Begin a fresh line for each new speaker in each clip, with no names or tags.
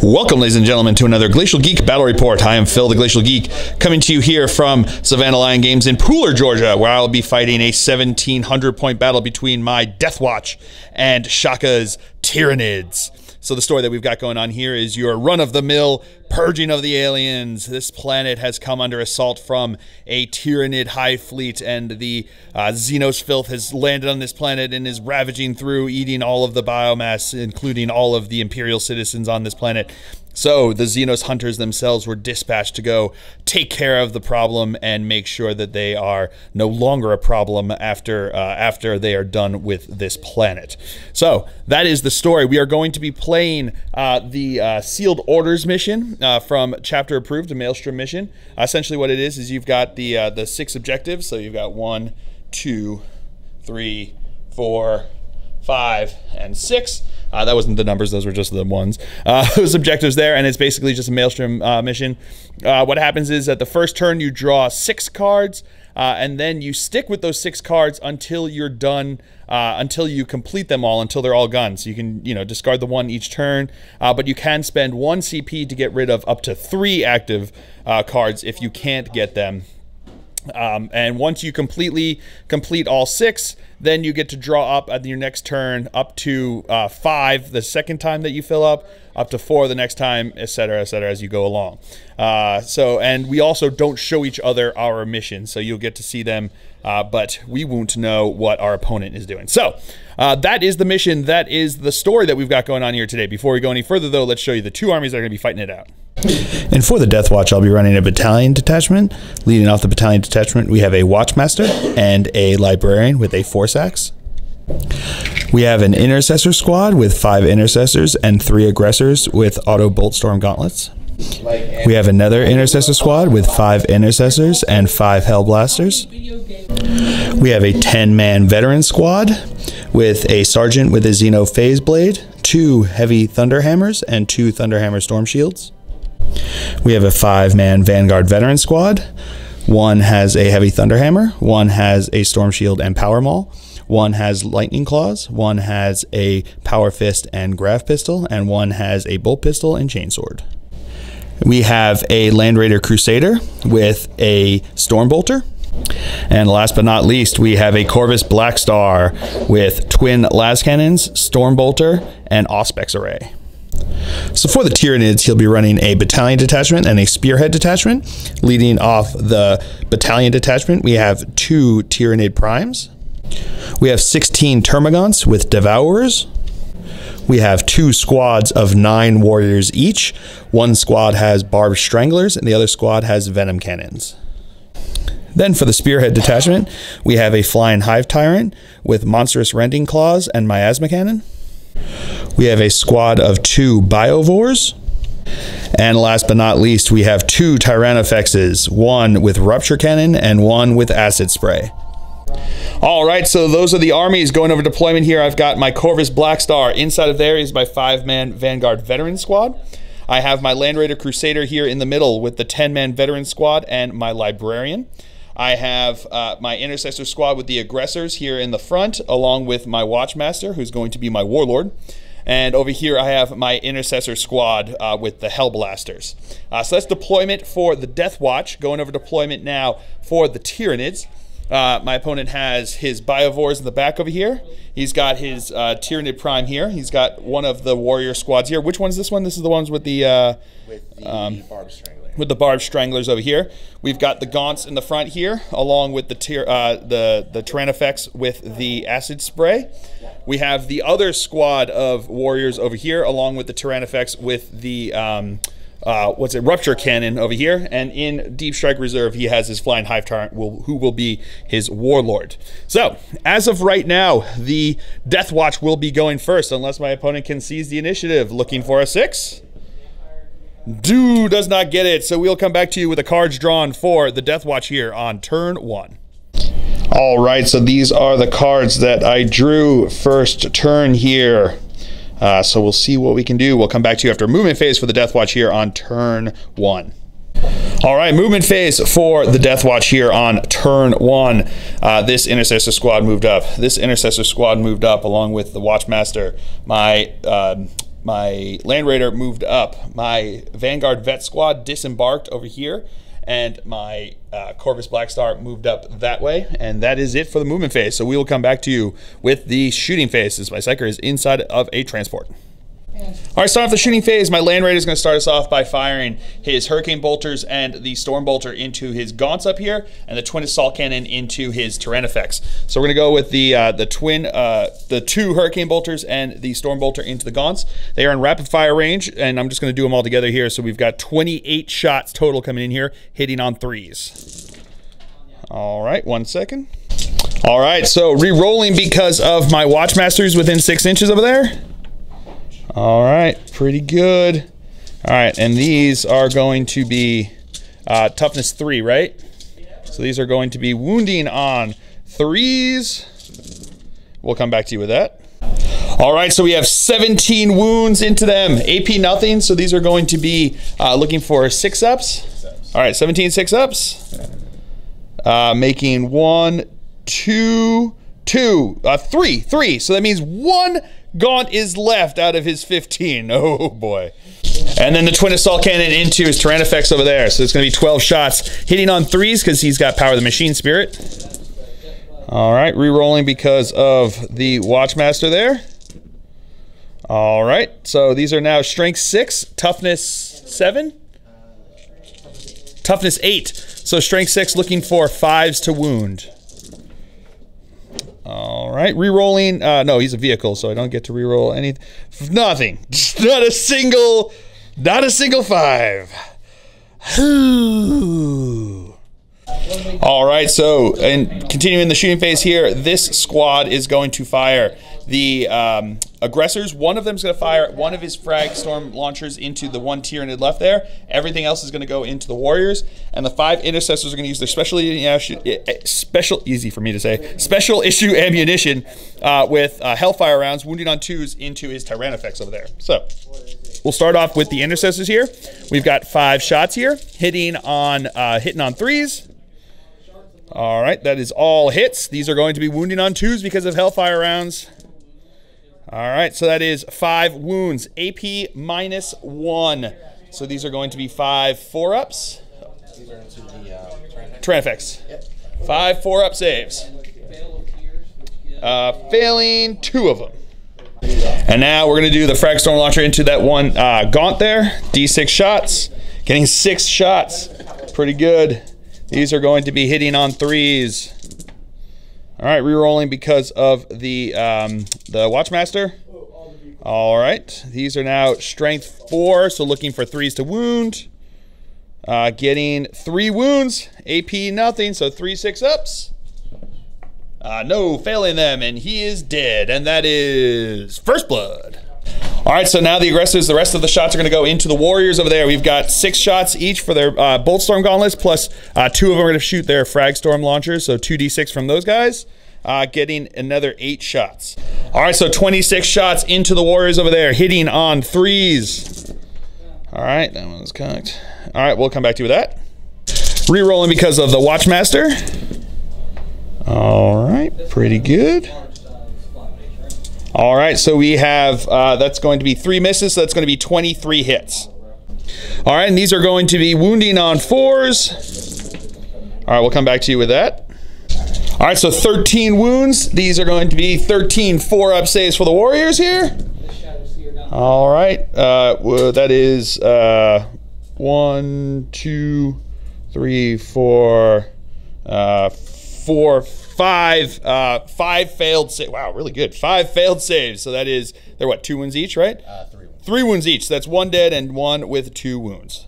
Welcome, ladies and gentlemen, to another Glacial Geek Battle Report. I am Phil, the Glacial Geek, coming to you here from Savannah Lion Games in Pooler, Georgia, where I'll be fighting a 1,700-point battle between my Deathwatch and Shaka's Tyranids. So the story that we've got going on here is your run-of-the-mill purging of the aliens. This planet has come under assault from a Tyranid Hive Fleet, and the xenos filth has landed on this planet and is ravaging through, eating all of the biomass, including all of the Imperial citizens on this planet. So the xenos hunters themselves were dispatched to go take care of the problem and make sure that they are no longer a problem after they are done with this planet. So that is the story. We are going to be playing the Sealed Orders mission from Chapter Approved, the Maelstrom Mission. Essentially what it is you've got the 6 objectives. So you've got 1, 2, 3, 4, 5, and 6. That wasn't the numbers, those were just the ones. Those objectives there, and it's basically just a Maelstrom mission. What happens is at the first turn you draw 6 cards, and then you stick with those 6 cards until you're done, until you complete them all, until they're all gone. So you can, discard the 1 each turn, but you can spend 1 CP to get rid of up to 3 active cards if you can't get them. And once you complete all 6, then you get to draw up at your next turn up to 5 the second time that you fill up to 4 the next time, etc., as you go along. And we also don't show each other our missions, so you'll get to see them, but we won't know what our opponent is doing. So that is the mission. That is the story that we've got going on here today. Before we go any further, though, let's show you the 2 armies that are going to be fighting it out.
And for the Deathwatch, I'll be running a Battalion Detachment. Leading off the Battalion Detachment, we have a Watchmaster and a Librarian with a Force Axe. We have an Intercessor Squad with 5 Intercessors and 3 Aggressors with Auto Boltstorm Gauntlets. We have another Intercessor Squad with 5 Intercessors and 5 Hellblasters. We have a 10-man Veteran Squad with a Sergeant with a Xeno Phase Blade, 2 Heavy Thunderhammers, and 2 Thunderhammer Storm Shields. We have a 5-man Vanguard Veteran Squad. 1 has a Heavy Thunderhammer, 1 has a Storm Shield and Power Maul, 1 has Lightning Claws, 1 has a Power Fist and Grav Pistol, and 1 has a Bolt Pistol and Chainsword. We have a Land Raider Crusader with a Storm Bolter. And last but not least, we have a Corvus Blackstar with twin las cannons, Storm Bolter, and Auspex array. So for the Tyranids, he'll be running a Battalion Detachment and a Spearhead Detachment. Leading off the Battalion Detachment, we have 2 Tyranid Primes. We have 16 Termagants with Devourers. We have 2 squads of 9 warriors each. 1 squad has Barbed Stranglers, and the other squad has Venom Cannons. Then for the Spearhead Detachment, we have a Flying Hive Tyrant with Monstrous Rending Claws and Miasma Cannon. We have a squad of 2 Biovores. And last but not least, we have 2 Tyrannofexes, 1 with Rupture Cannon and 1 with Acid Spray. All right, so those are the armies going over deployment here. I've got my Corvus Blackstar. Inside of there is my 5-man Vanguard Veteran Squad. I have my Land Raider Crusader here in the middle with the 10-man Veteran Squad and my Librarian. I have my Intercessor Squad with the Aggressors here in the front, along with my Watchmaster, who's going to be my Warlord. And over here I have my Intercessor Squad with the Hellblasters. So that's deployment for the Deathwatch. Going over deployment now for the Tyranids. My opponent has his Biovores in the back over here. He's got his Tyranid Prime here. He's got one of the warrior squads here. Which one's this one? This is the ones with the Barbed Strangler. With the Barbed Stranglers over here. We've got the Gaunts in the front here, along with the Tyrannofex with the Acid Spray. We have the other squad of warriors over here, along with the Tyrannofex with the Rupture Cannon over here. And in Deep Strike Reserve, he has his Flying Hive Tyrant, who will be his Warlord. So, as of right now, the Deathwatch will be going first, unless my opponent can seize the initiative. Looking for a 6. Does not get it, so we'll come back to you with the cards drawn for the Deathwatch here on turn 1. All right, so these are the cards that I drew first turn here. So we'll see what we can do. We'll come back to you after movement phase for the Deathwatch here on turn 1. All right, movement phase for the Deathwatch here on turn 1. This Intercessor Squad moved up. This Intercessor Squad moved up along with the Watchmaster, my
my Land Raider moved up. My Vanguard Vet Squad disembarked over here, and my Corvus Black Star moved up that way, and that is it for the movement phase. So we will come back to you with the shooting phase, as my Psyker is inside of a transport. All right, starting off the shooting phase, my Land Raider is going to start us off by firing his Hurricane Bolters and the Storm Bolter into his Gaunts up here, and the Twin Assault Cannon into his Tyrannifex. So we're going to go with the two Hurricane Bolters and the Storm Bolter into the Gaunts. They are in rapid fire range, and I'm just going to do them all together here. So we've got 28 shots total coming in here, hitting on 3s. All right, 1 second. All right, so re-rolling because of my Watchmasters within 6 inches over there. All right, pretty good. All right, and these are going to be toughness 3, right? So these are going to be wounding on 3s. We'll come back to you with that. All right, so we have 17 wounds into them. AP nothing, so these are going to be looking for 6-ups. All right, 17 6-ups. Making 1, 2, 2, 3. So that means 1 Gaunt is left out of his 15. Oh boy. And then the Twin Assault Cannon into his Tyrannifex over there. So it's going to be 12 shots hitting on 3s because he's got Power of the Machine Spirit. All right, re-rolling because of the Watchmaster there. All right, so these are now Strength 6, Toughness 7, Toughness 8. So Strength 6 looking for 5s to wound. All right, re-rolling. No, he's a vehicle, so I don't get to re-roll anything. Nothing. Not a single 5. All right, so and continuing the shooting phase here, this squad is going to fire the aggressors. One of them is going to fire one of his Frag Storm launchers into the 1 Tyranid left there. Everything else is going to go into the Warriors, and the 5 intercessors are going to use their special issue ammunition with Hellfire rounds, wounding on 2s into his Tyrannifex over there. So we'll start off with the intercessors here. We've got 5 shots here, hitting on 3s. All right, that is all hits. These are going to be wounding on 2s because of Hellfire rounds. All right, so that is 5 wounds, AP -1. So these are going to be 5 4-ups. These are into the Tyrannifex. Yep. 5 4-up saves. Failing 2 of them. And now we're going to do the Frag Storm Launcher into that 1 Gaunt there. D6 shots, getting 6 shots. Pretty good. These are going to be hitting on 3s. All right, re-rolling because of the Watchmaster. All right, these are now Strength 4, so looking for 3s to wound. Getting 3 wounds, AP nothing, so 3 6-ups. No, failing them, and he is dead, and that is First Blood. All right, so now the aggressors, the rest of the shots are going to go into the Warriors over there. We've got 6 shots each for their Bolt Storm Gauntlets, plus 2 of them are going to shoot their Frag Storm launchers, so 2d6 from those guys, getting another 8 shots. All right, so 26 shots into the Warriors over there, hitting on 3s. All right, that one's cocked. All right, we'll come back to you with that. Re-rolling because of the Watchmaster. All right, pretty good. All right, so we have, that's going to be 3 misses, so that's going to be 23 hits. All right, and these are going to be wounding on 4s. All right, we'll come back to you with that. All right, so 13 wounds. These are going to be 13 4-up saves for the Warriors here. All right, that is 1, 2, 3, 4, 5 failed saves. Wow, really good. 5 failed saves. So that is, they're what, 2 wounds each, right? 3 wounds. 3 wounds each. So that's 1 dead and 1 with 2 wounds.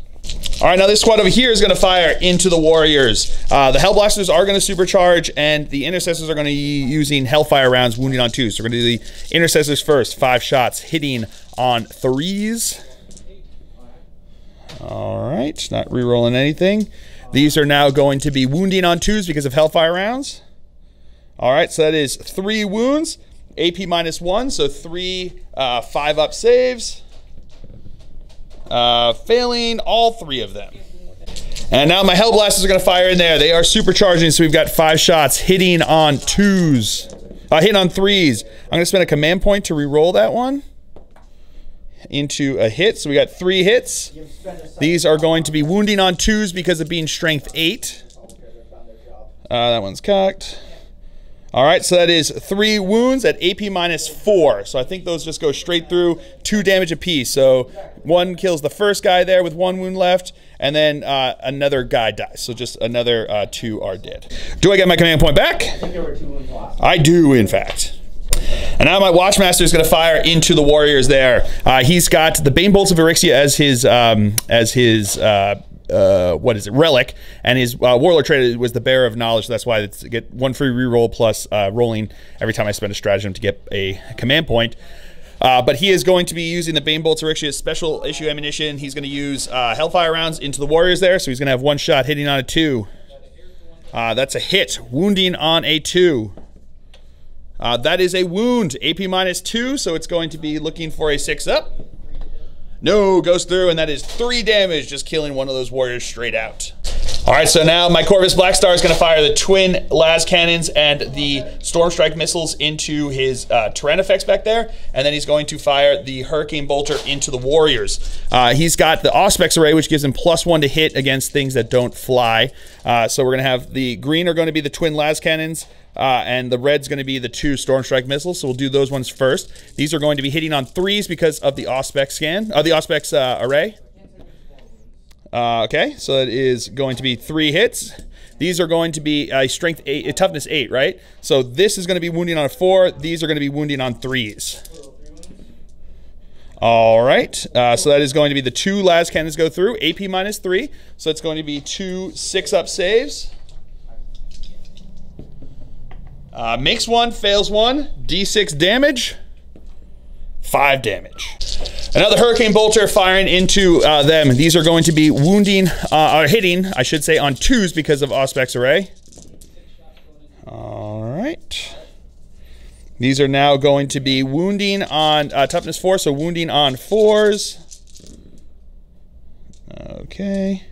All right, now this squad over here is going to fire into the Warriors. The Hellblasters are going to supercharge, and the Intercessors are going to be using Hellfire rounds, wounding on 2s. So we're going to do the Intercessors first. 5 shots, hitting on 3s. All right, not re-rolling anything. These are now going to be wounding on 2s because of Hellfire rounds. All right, so that is 3 wounds, AP -1, so 3 5-up saves. Failing all 3 of them. And now my Hellblasters are going to fire in there. They are supercharging, so we've got 5 shots hitting on 2s. Hitting on 3s. I'm going to spend a command point to re-roll that one. into a hit. So we got 3 hits. These are going to be wounding on 2s because of being strength 8. That one's cocked. All right, so that is 3 wounds at AP -4. So I think those just go straight through, 2 damage apiece. So 1 kills the first guy there with 1 wound left, and then another guy dies. So just another 2 are dead. Do I get my command point back?
I think there were 2 wounds lost.
I do, in fact. And now my Watchmaster is going to fire into the warriors there. He's got the Bane Bolts of Erixia as his what is it, relic, and his warlord trait was the Bearer of Knowledge. So that's why it's get 1 free reroll plus rolling every time I spend a stratagem to get a command point. But he is going to be using the Bane Bolts of Erixia special issue ammunition. He's going to use Hellfire rounds into the warriors there, so he's going to have 1 shot hitting on a 2. That's a hit, wounding on a 2. That is a wound, AP -2, so it's going to be looking for a 6 up. No, goes through, and that is 3 damage, just killing one of those warriors straight out. All right, so now my Corvus Blackstar is going to fire the twin las cannons and the Storm Strike missiles into his Tyrannifex back there, and then he's going to fire the Hurricane Bolter into the warriors. He's got the Auspex array, which gives him +1 to hit against things that don't fly. So we're going to have the green are going to be the twin las cannons, and the red's going to be the 2 Storm Strike missiles, so we'll do those ones first. These are going to be hitting on 3s because of the Auspex the Auspex array. Okay, so it is going to be 3 hits. These are going to be a strength 8, a toughness 8, right? So this is going to be wounding on a 4. These are going to be wounding on 3s. All right, so that is going to be the 2 las cannons go through, AP -3. So it's going to be 2 6-up saves. Makes 1, fails 1, D6 damage, 5 damage. Another Hurricane Bolter firing into them. These are going to be wounding, or hitting, I should say, on 2s because of Auspex array. All right. These are now going to be wounding on toughness 4, so wounding on 4s. Okay.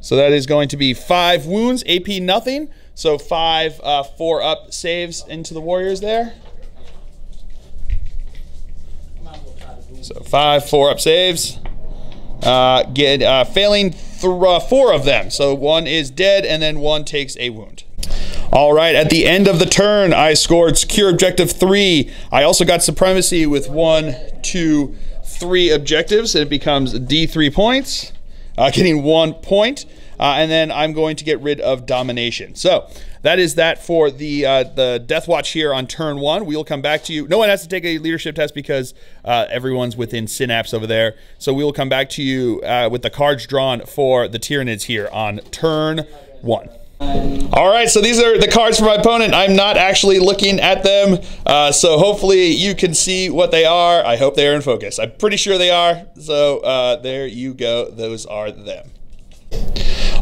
So that is going to be 5 wounds, AP nothing. So 5 4-up saves into the warriors there. So 5 4-up saves. Failing 4 of them. So 1 is dead, and then 1 takes a wound. All right, at the end of the turn, I scored Secure Objective 3. I also got Supremacy with 1, 2, 3 objectives. It becomes D3 points, getting 1 point. And then I'm going to get rid of Domination. So that is that for the Deathwatch here on turn 1. We will come back to you. No one has to take a leadership test because everyone's within Synapse over there. So we will come back to you with the cards drawn for the Tyranids here on turn 1. All right, so these are the cards for my opponent. I'm not actually looking at them, so hopefully you can see what they are. I hope they are in focus. I'm pretty sure they are. So there you go. Those are them.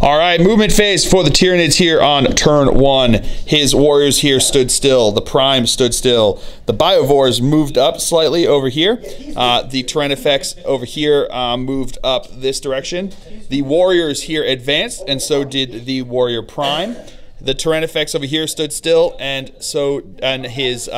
All right, movement phase for the Tyranids here on turn 1. His warriors here stood still. The Prime stood still. The Biovores moved up slightly over here. The Tyrannifex over here moved up this direction. The warriors here advanced, and so did the Warrior Prime. The Tyrannifex over here stood still, and his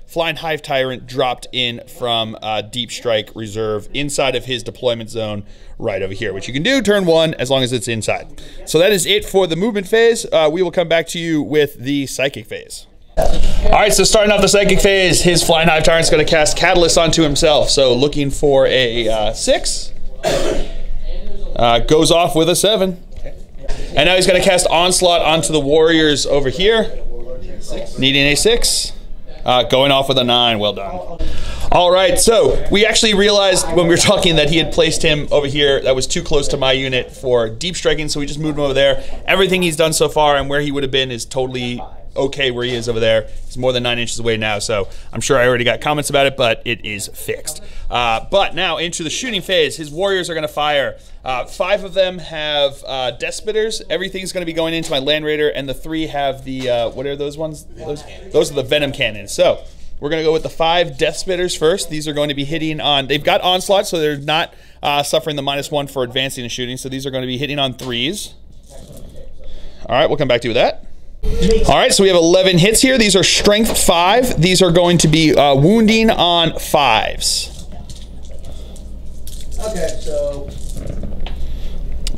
Flying Hive Tyrant dropped in from Deep Strike Reserve inside of his deployment zone right over here, which you can do turn 1 as long as it's inside. So that is it for the movement phase. We will come back to you with the Psychic Phase. All right, so starting off the Psychic Phase, his Flying Hive Tyrant's going to cast Catalyst onto himself. So looking for a 6. Goes off with a 7. And now he's going to cast Onslaught onto the warriors over here, needing a 6. Going off with a 9, well done. All right, so we actually realized when we were talking that he had placed him over here that was too close to my unit for deep striking, so we just moved him over there. Everything he's done so far and where he would have been is totally okay where he is over there. He's more than 9 inches away now, so I'm sure I already got comments about it, but it is fixed. But now into the shooting phase, his warriors are going to fire. 5 of them have Death Spitters. Everything's going to be going into my Land Raider, and the 3 have the, what are those ones? Those are the Venom Cannons. So we're going to go with the 5 Death Spitters first. These are going to be hitting on, they've got Onslaught, so they're not suffering the -1 for advancing and shooting, so these are going to be hitting on 3s. All right, we'll come back to you with that. All right, so we have 11 hits here. These are strength 5. These are going to be wounding on 5s.
Okay, so.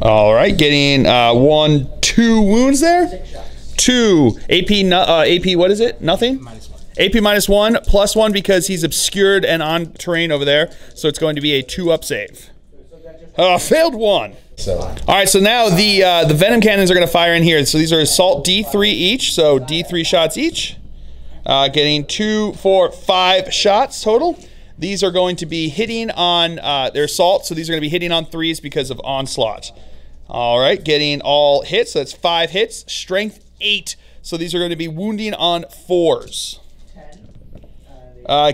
All right, getting 1, 2 wounds there.
6 shots.
2 AP. What is it? Nothing. AP -1 +1 because he's obscured and on terrain over there. So it's going to be a 2-up save. Failed 1. All right, so now the Venom Cannons are going to fire in here. So these are assault D3 each, so D3 shots each. Getting 2, 4, 5 shots total. These are going to be hitting on their assault, so these are going to be hitting on 3s because of onslaught. All right, getting all hits, so that's 5 hits. Strength 8, so these are going to be wounding on 4s.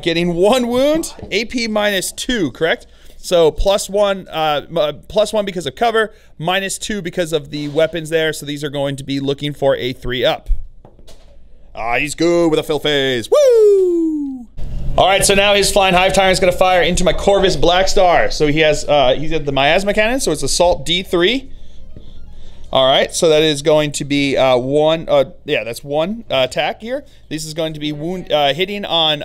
Getting 1 wound, AP -2, correct? So +1 because of cover, -2 because of the weapons there. So these are going to be looking for a 3-up. He's good with a fill phase. Woo! All right, so now his Flying Hive Tyrant is going to fire into my Corvus Blackstar. So he has the Miasma Cannon, so it's assault D3. All right, so that is going to be that's 1 attack here. This is going to be hitting on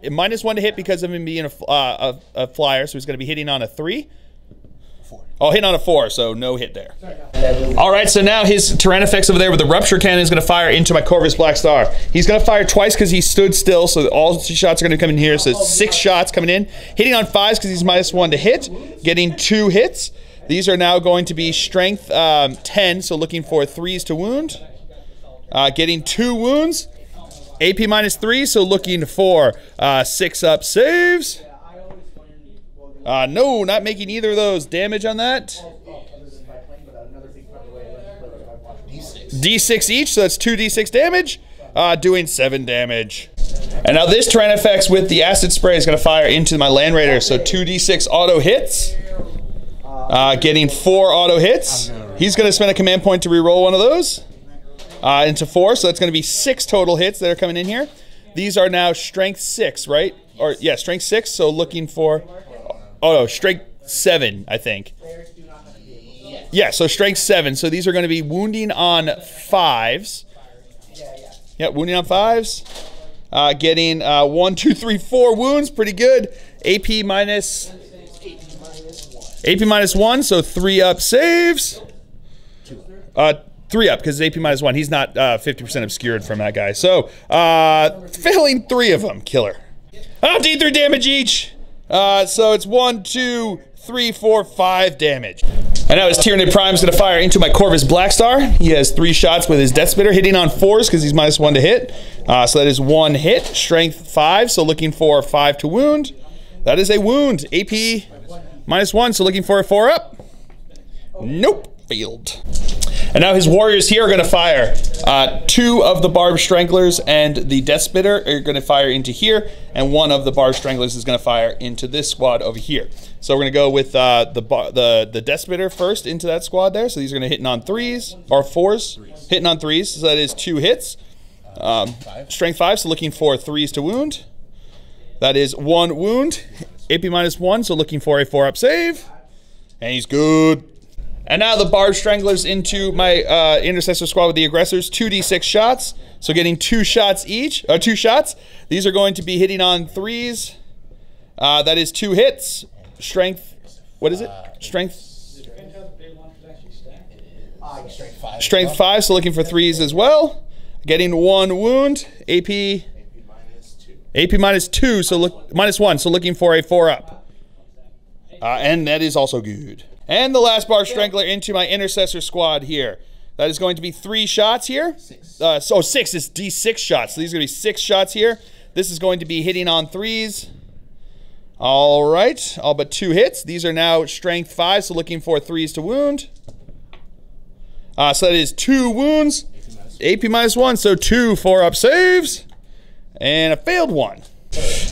-1 to hit because of him being a flyer, so he's going to be hitting on a 3.
4.
Oh, hitting on a 4, so no hit there. All right, so now his Tyrannifex over there with the Rupture Cannon is going to fire into my Corvus Blackstar. He's going to fire twice because he stood still, so all 2 shots are going to come in here. So 6 shots coming in. Hitting on 5s because he's -1 to hit. Getting 2 hits. These are now going to be strength 10, so looking for 3s to wound. Getting 2 wounds. AP -3, so looking for 6-up saves. No, not making either of those. Damage on that. D6 each, so that's 2d6 damage. Doing 7 damage. And now this Tyrannifex with the acid spray is going to fire into my Land Raider, so 2d6 auto hits. Getting 4 auto hits. He's going to spend a command point to reroll one of those. Into 4, so that's going to be 6 total hits that are coming in here. These are now strength 6, right? Or yeah, strength 6. So looking for, strength 7, I think. Yeah, so strength 7. So these are going to be wounding on 5s. Yeah, wounding on 5s. Getting 1, 2, 3, 4 wounds, pretty good. AP -1, so 3-up saves. 3-up because it's AP -1. He's not 50% obscured from that guy. So failing 3 of them, killer. D3 damage each. So it's 1, 2, 3, 4, 5 damage. And now his Tyranid Prime is going to fire into my Corvus Blackstar. He has 3 shots with his Death Spitter, hitting on 4s because he's -1 to hit. So that is 1 hit, strength 5, so looking for 5 to wound. That is a wound. AP -1, so looking for a 4-up. Nope, failed. And now his warriors here are going to fire 2 of the Barbed Stranglers, and the Death Spitter are going to fire into here, and 1 of the Barbed Stranglers is going to fire into this squad over here. So we're going to go with the Death Spitter first into that squad there. So these are going to hitting on 3s or 4s, hitting on 3s. So that is 2 hits. Strength 5, so looking for 3s to wound. That is 1 wound. AP -1, so looking for a 4-up save. And he's good. And now the Barbed Stranglers into my Intercessor squad with the Aggressors. 2d6 shots. So getting 2 shots each. 2 shots. These are going to be hitting on 3s. That is 2 hits. Strength. What is it? Strength. Strength 5. So looking for 3s as well. Getting 1 wound. AP -2. So -1. So looking for a 4-up. And that is also good. And the last Barbed Strangler into my Intercessor squad here. That is going to be 3 shots here. 6 is D6 shots. So these are going to be 6 shots here. This is going to be hitting on 3s. All right. All but 2 hits. These are now strength 5, so looking for 3s to wound. So that is 2 wounds. AP -1, so 2 4-up saves. And a failed 1.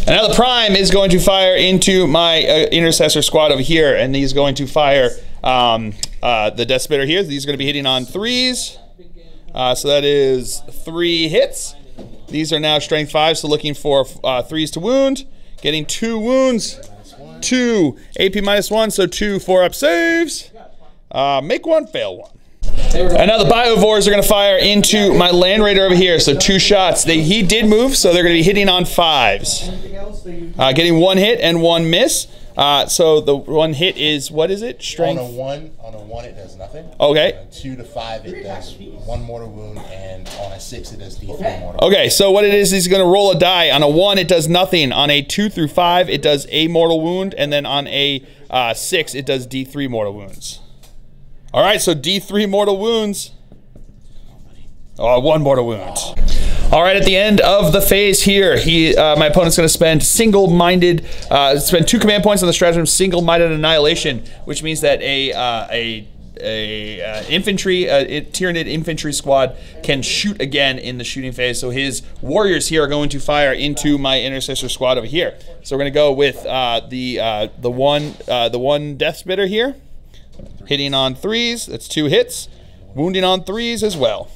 And now the Prime is going to fire into my Intercessor squad over here, and he's going to fire the Death Spitter here. These are going to be hitting on 3s. So that is 3 hits. These are now strength 5, so looking for 3s to wound. Getting 2 wounds. 2 AP -1, so 2 4-up saves. Make 1, fail 1. And now the Biovores are going to fire into my Land Raider over here. So 2 shots. He did move, so they're going to be hitting on 5s. Getting 1 hit and 1 miss. So the one hit is, what is it? Strength?
On a one it does nothing.
Okay.
On a 2 to 5 it does 1 mortal wound, and on a 6 it does D3 mortal wound.
Okay, so what it is, he's going to roll a die. On a 1 it does nothing. On a 2 through 5 it does a mortal wound, and then on a 6 it does D3 mortal wounds. All right, so D3 mortal wounds. Oh, 1 mortal wound. All right, at the end of the phase here, my opponent's going to spend spend 2 command points on the stratagem single-minded annihilation, which means that a Tyranid infantry squad can shoot again in the shooting phase. So his warriors here are going to fire into my intercessor squad over here. So we're going to go with the one death spitter here, hitting on 3s. That's 2 hits, wounding on 3s as well.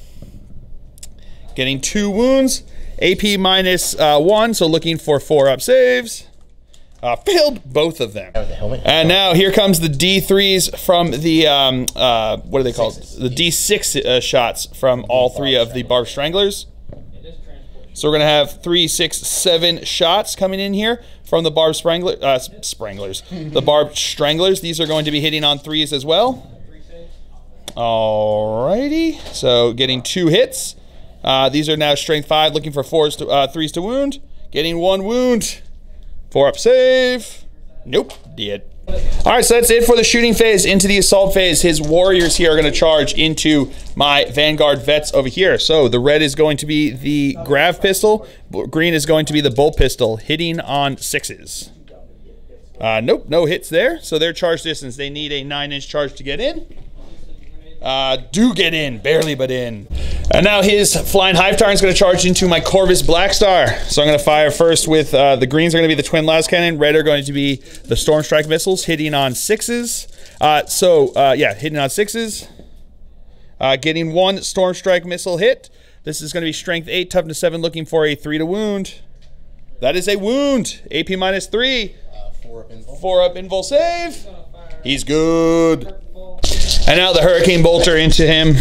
Getting 2 wounds, AP minus 1, so looking for 4-up saves. Failed both of them. And now here comes the D3s from the, what are they called? The D6 shots from all 3 of the Barbed Stranglers. So we're going to have 3, 6, 7 shots coming in here from the Barbed Stranglers. The Barbed Stranglers. These are going to be hitting on 3s as well. Alrighty, so getting 2 hits. These are now strength 5, looking for 3s to wound. Getting 1 wound. 4-up save. Nope, dead. All right, so that's it for the shooting phase. Into the assault phase, his warriors here are going to charge into my Vanguard vets over here. So the red is going to be the grav pistol. Green is going to be the bolt pistol, hitting on 6s. Nope, no hits there. So their charge distance, they need a 9-inch charge to get in. Do get in, barely but in. And now his flying Hive Tyrant is going to charge into my Corvus Blackstar. So I'm going to fire first with the greens are going to be the twin las cannon. Red are going to be the storm strike missiles, hitting on 6s. Yeah, hitting on 6s. Getting 1 storm strike missile hit. This is going to be strength 8, toughness 7, looking for a 3 to wound. That is a wound. AP minus 3. 4-up invul save. He's good. And now the Hurricane Bolter into him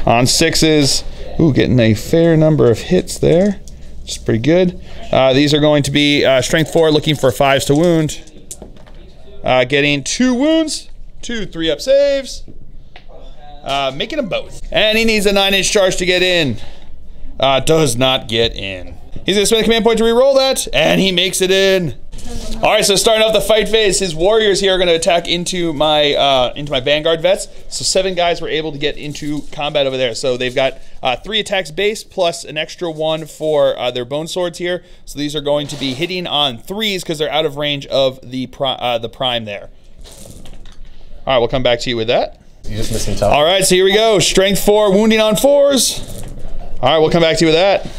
on 6s. Ooh, getting a fair number of hits there. Which is pretty good. These are going to be strength 4, looking for 5s to wound. Getting 2 wounds, 2 3-up saves. Making them both. And he needs a 9-inch charge to get in. Does not get in. He's going to spend a command point to re-roll that, and he makes it in. All right, so starting off the fight phase, his warriors here are going to attack into my Vanguard vets. So 7 guys were able to get into combat over there. So they've got 3 attacks base plus an extra 1 for their bone swords here. So these are going to be hitting on 3s because they're out of range of the prime there. All right, we'll come back to you with that.
You just missing top.
All right, so here we go. Strength 4, wounding on 4s. All right, we'll come back to you with that.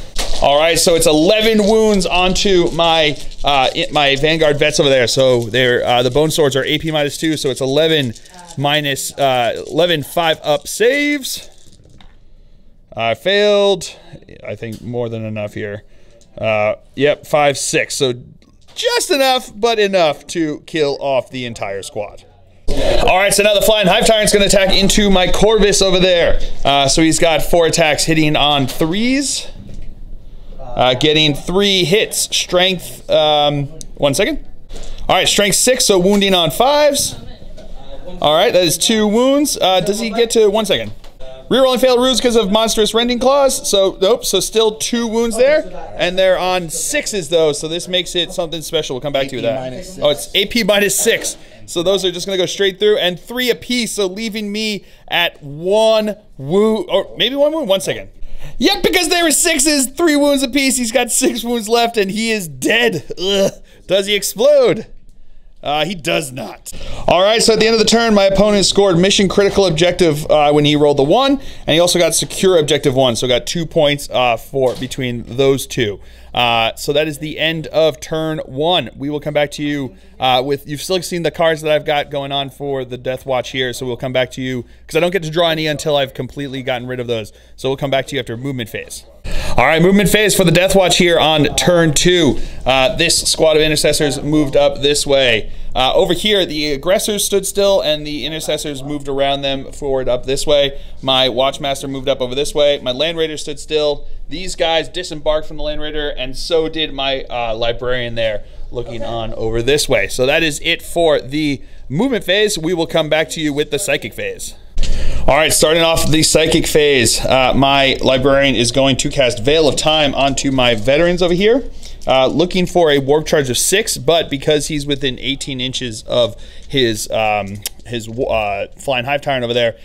All right, so it's 11 wounds onto my my Vanguard vets over there. So they're the bone swords are AP minus 2, so it's 11 minus 11 5-up saves. I failed. I think more than enough here. Yep, 5, 6. So just enough, but enough to kill off the entire squad. All right, so now the Flying Hive Tyrant's going to attack into my Corvus over there. So he's got 4 attacks hitting on 3s. Getting 3 hits. Strength, 1 second. All right, strength 6, so wounding on 5s. All right, that is 2 wounds. Does he get to 1 second? Rerolling failed rules because of monstrous rending claws. So, nope, so still 2 wounds there. And they're on 6s, though, so this makes it something special. We'll come back to you with that. Oh, it's AP minus 6. So those are just going to go straight through. And 3 apiece, so leaving me at 1 wound. Or maybe 1 wound. 1 second. Yep, because they were 6s, 3 wounds apiece. He's got 6 wounds left, and he is dead. Ugh. Does he explode? He does not. All right, so at the end of the turn, my opponent scored mission critical objective when he rolled the 1, and he also got secure objective 1, so got 2 points between those 2. So that is the end of turn 1. We will come back to you with, you've still seen the cards that I've got going on for the Deathwatch here, so we'll come back to you, because I don't get to draw any until I've completely gotten rid of those. So we'll come back to you after movement phase. All right, movement phase for the Deathwatch here on turn 2. This squad of intercessors moved up this way. Over here, the aggressors stood still, and the intercessors moved around them forward up this way. My Watchmaster moved up over this way. My Land Raider stood still. These guys disembarked from the Land Raider, and so did my Librarian there, looking on over this way. So that is it for the movement phase. We will come back to you with the Psychic Phase. All right, starting off the Psychic Phase, my Librarian is going to cast Veil of Time onto my veterans over here. Looking for a warp charge of 6, but because he's within 18 inches of his flying hive tyrant over there,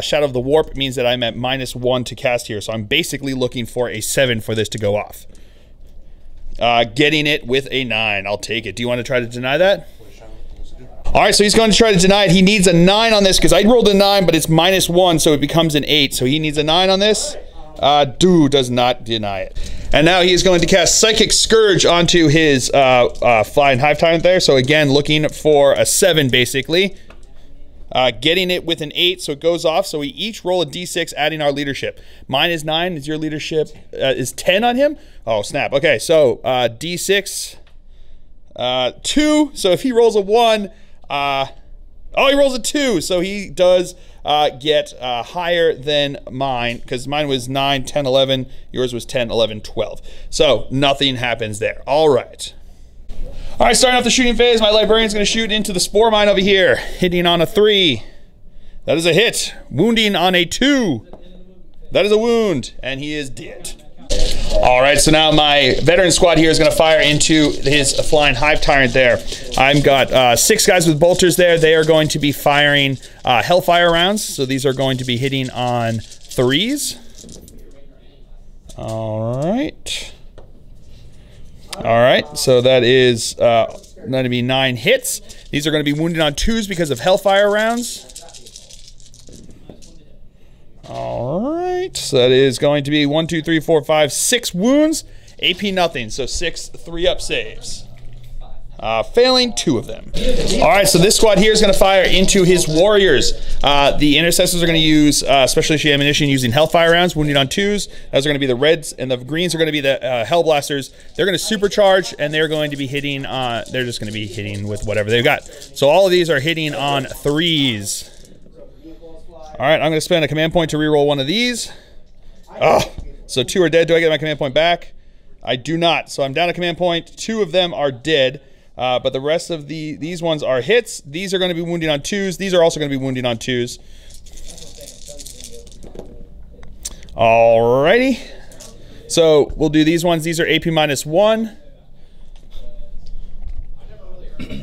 Shadow of the Warp means that I'm at -1 to cast here. So I'm basically looking for a 7 for this to go off. Getting it with a 9. I'll take it. Do you want to try to deny that? All right, so he's going to try to deny it. He needs a 9 on this because I rolled a 9, but it's -1, so it becomes an 8. So he needs a 9 on this. Does not deny it. And now he is going to cast Psychic Scourge onto his flying hive tyrant there. So again, looking for a 7 basically. Getting it with an 8, so it goes off. So we each roll a d6, adding our leadership. Mine is 9. Is your leadership is 10 on him? Oh snap. Okay, so d6, 2. So if he rolls a 1, oh, he rolls a 2. So he does get higher than mine, because mine was 9, 10, 11. Yours was 10, 11, 12. So nothing happens there. All right. All right, starting off the shooting phase, my Librarian's going to shoot into the Spore Mine over here, hitting on a 3. That is a hit. Wounding on a 2. That is a wound, and he is dead. All right, so now my veteran squad here is going to fire into his flying hive tyrant there. I've got 6 guys with bolters there. They are going to be firing Hellfire rounds, so these are going to be hitting on 3s. All right. All right, so that is going to be 9 hits. These are going to be wounded on 2s because of Hellfire rounds. All right, so that is going to be 1, 2, 3, 4, 5, 6 wounds. AP nothing, so 6 3-up saves. Failing 2 of them. All right, so this squad here is going to fire into his warriors. The intercessors are going to use special issue ammunition using Hellfire rounds, wounded on 2s. Those are going to be the reds, and the greens are going to be the Hellblasters. They're going to supercharge, and they're going to be hitting on, they're just going to be hitting with whatever they've got. So all of these are hitting on 3s. All right, I'm going to spend a command point to reroll one of these. Oh, so 2 are dead. Do I get my command point back? I do not. So I'm down a command point. 2 of them are dead. But the rest of these ones are hits. These are going to be wounding on 2s. These are also going to be wounding on 2s. Alrighty. So we'll do these ones. These are AP -1.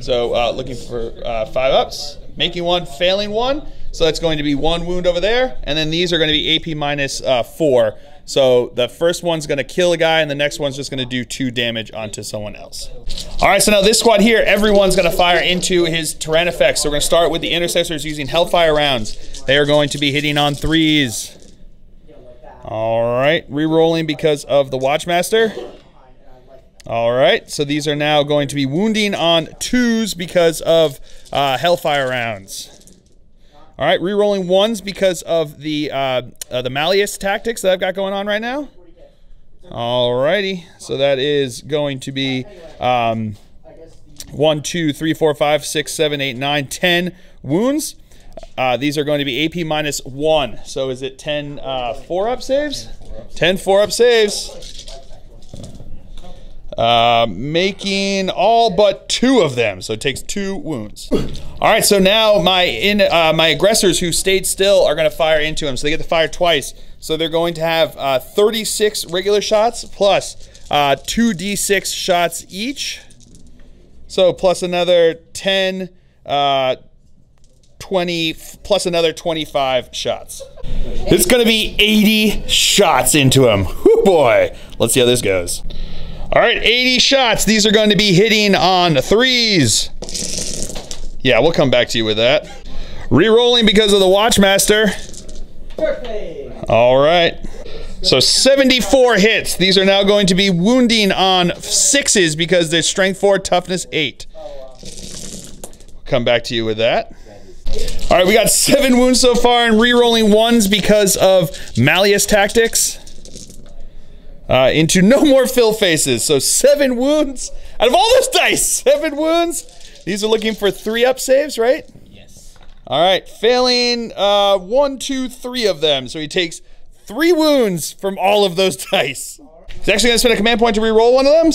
So looking for 5-ups. Making 1, failing 1. So that's going to be 1 wound over there. And then these are going to be AP -4. So the first one's going to kill a guy, and the next one's just going to do 2 damage onto someone else. All right, so now this squad here, everyone's going to fire into his Tyranid effects. So we're going to start with the intercessors using Hellfire rounds. They are going to be hitting on 3s. All right, re-rolling because of the Watchmaster. All right, so these are now going to be wounding on 2s because of Hellfire rounds. All right, re-rolling 1s because of the Malleus tactics that I've got going on right now. Alrighty, so that is going to be 1, 2, 3, 4, 5, 6, 7, 8, 9, 10 wounds. These are going to be AP -1. So is it 10 4-up saves? 10 4-up saves. Making all but 2 of them, so it takes 2 wounds. All right, so now my aggressors who stayed still are going to fire into him, so they get to fire twice. So they're going to have 36 regular shots plus 2d6 shots each. So plus another 10, 20, plus another 25 shots. It's going to be 80 shots into him. Whoo boy! Let's see how this goes. All right, 80 shots. These are going to be hitting on 3s. Yeah, we'll come back to you with that. Re-rolling because of the Watchmaster. All right. So 74 hits. These are now going to be wounding on 6s because they're strength 4, toughness 8. We'll come back to you with that. All right, we got 7 wounds so far, and re-rolling 1s because of Malleus tactics. Into no more fill faces. So 7 wounds out of all those dice. 7 wounds. These are looking for 3-up saves, right?
Yes.
All right, failing 1, 2, 3 of them. So he takes 3 wounds from all of those dice. He's actually gonna spend a command point to re-roll one of them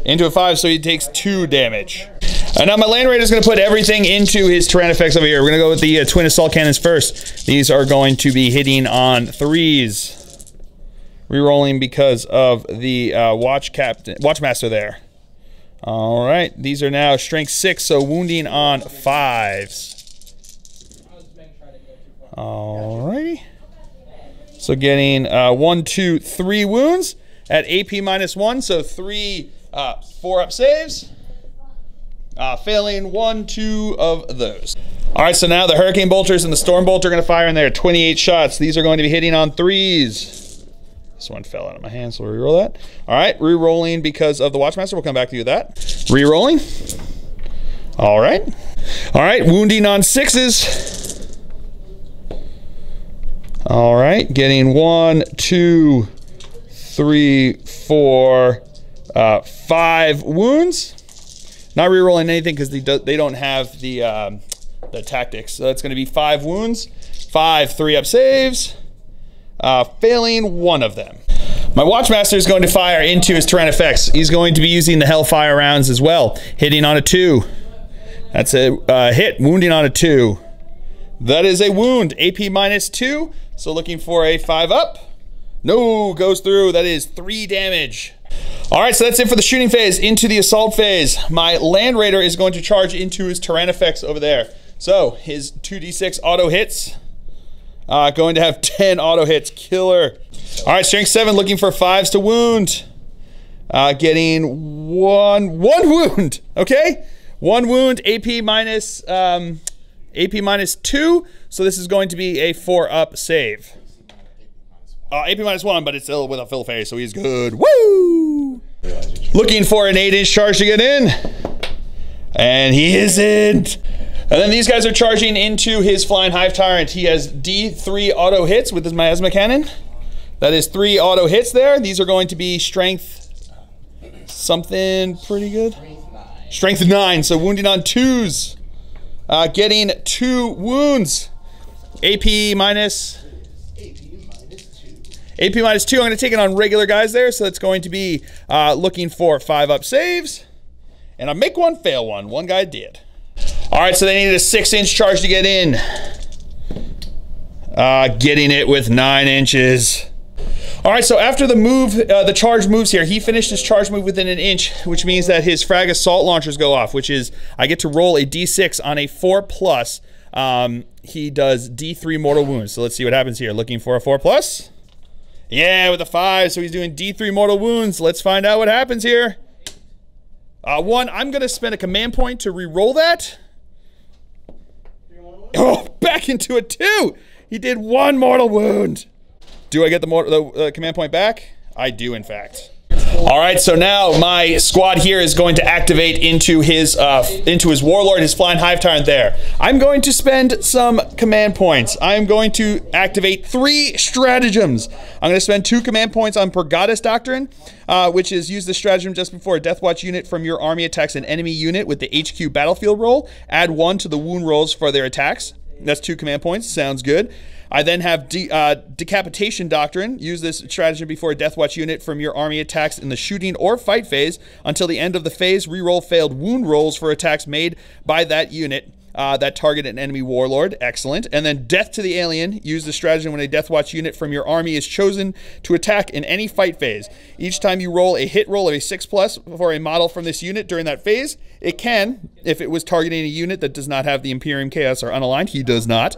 into a 5, so he takes 2 damage. And now my Land Raider is going to put everything into his Tyrannifex over here. We're going to go with the twin assault cannons first. These are going to be hitting on 3s. Rerolling because of the Watchmaster there. All right, these are now strength 6, so wounding on 5s. All righty. So getting 1, 2, 3 wounds at AP -1, so 3 4-up saves. Failing 1, 2 of those. All right, so now the Hurricane Bolters and the Storm Bolt are going to fire in there. 28 shots. These are going to be hitting on 3s. This one fell out of my hand, so we'll reroll that. All right, re-rolling because of the Watchmaster. We'll come back to you with that. Re-rolling. All right. All right, wounding on 6s. All right, getting 1, 2, 3, 4, 5 wounds. Not re-rolling anything because they don't have the tactics. So that's going to be 5 wounds, 5 3-up saves, failing 1 of them. My Watchmaster is going to fire into his Tyrannifex. He's going to be using the Hellfire rounds as well, hitting on a 2. That's a hit, wounding on a 2. That is a wound, AP -2. So looking for a 5-up. No, goes through. That is 3 damage. All right, so that's it for the shooting phase. Into the assault phase. My Land Raider is going to charge into his Tyrannifex over there. So his 2d6 auto hits. Going to have 10 auto hits. Killer. All right, strength 7, looking for 5s to wound. Getting one wound. Okay, 1 wound. AP -2. So this is going to be a 4-up save. AP -1, but it's still with a fill phase, so he's good. Woo! Looking for an 8-inch charge to get in. And he isn't. And then these guys are charging into his Flying Hive Tyrant. He has D3 auto hits with his Miasma Cannon. That is 3 auto hits there. These are going to be strength something pretty good. Strength 9, so wounding on 2s. Getting 2 wounds. AP -2. I'm going to take it on regular guys there, so it's going to be looking for 5-up saves. And I make 1, fail 1. 1 guy did. All right, so they needed a 6-inch charge to get in. Getting it with 9 inches. All right, so after the move, the charge moves here. He finished his charge move within 1 inch, which means that his Frag assault launchers go off, which is I get to roll a D6 on a 4+. He does D3 mortal wounds. So let's see what happens here. Looking for a 4+. Yeah, with a 5, so he's doing D3 mortal wounds. Let's find out what happens here. 1, I'm going to spend a command point to re-roll that. Oh, back into a 2. He did 1 mortal wound. Do I get the command point back? I do, in fact. All right, so now my squad here is going to activate into his Warlord, his Flying Hive Tyrant there. I'm going to spend some command points. I'm going to activate 3 stratagems. I'm going to spend 2 command points on Goddess Doctrine, which is use the stratagem just before a Deathwatch unit from your army attacks an enemy unit with the HQ battlefield roll. Add 1 to the wound rolls for their attacks. That's 2 command points. Sounds good. I then have Decapitation Doctrine. Use this stratagem before a Deathwatch unit from your army attacks in the shooting or fight phase. Until the end of the phase, reroll failed wound rolls for attacks made by that unit that target an enemy warlord. Excellent. And then Death to the Alien. Use the stratagem when a Deathwatch unit from your army is chosen to attack in any fight phase. Each time you roll a hit roll of a 6+ for a model from this unit during that phase, it can, if it was targeting a unit that does not have the Imperium Chaos or Unaligned, he does not.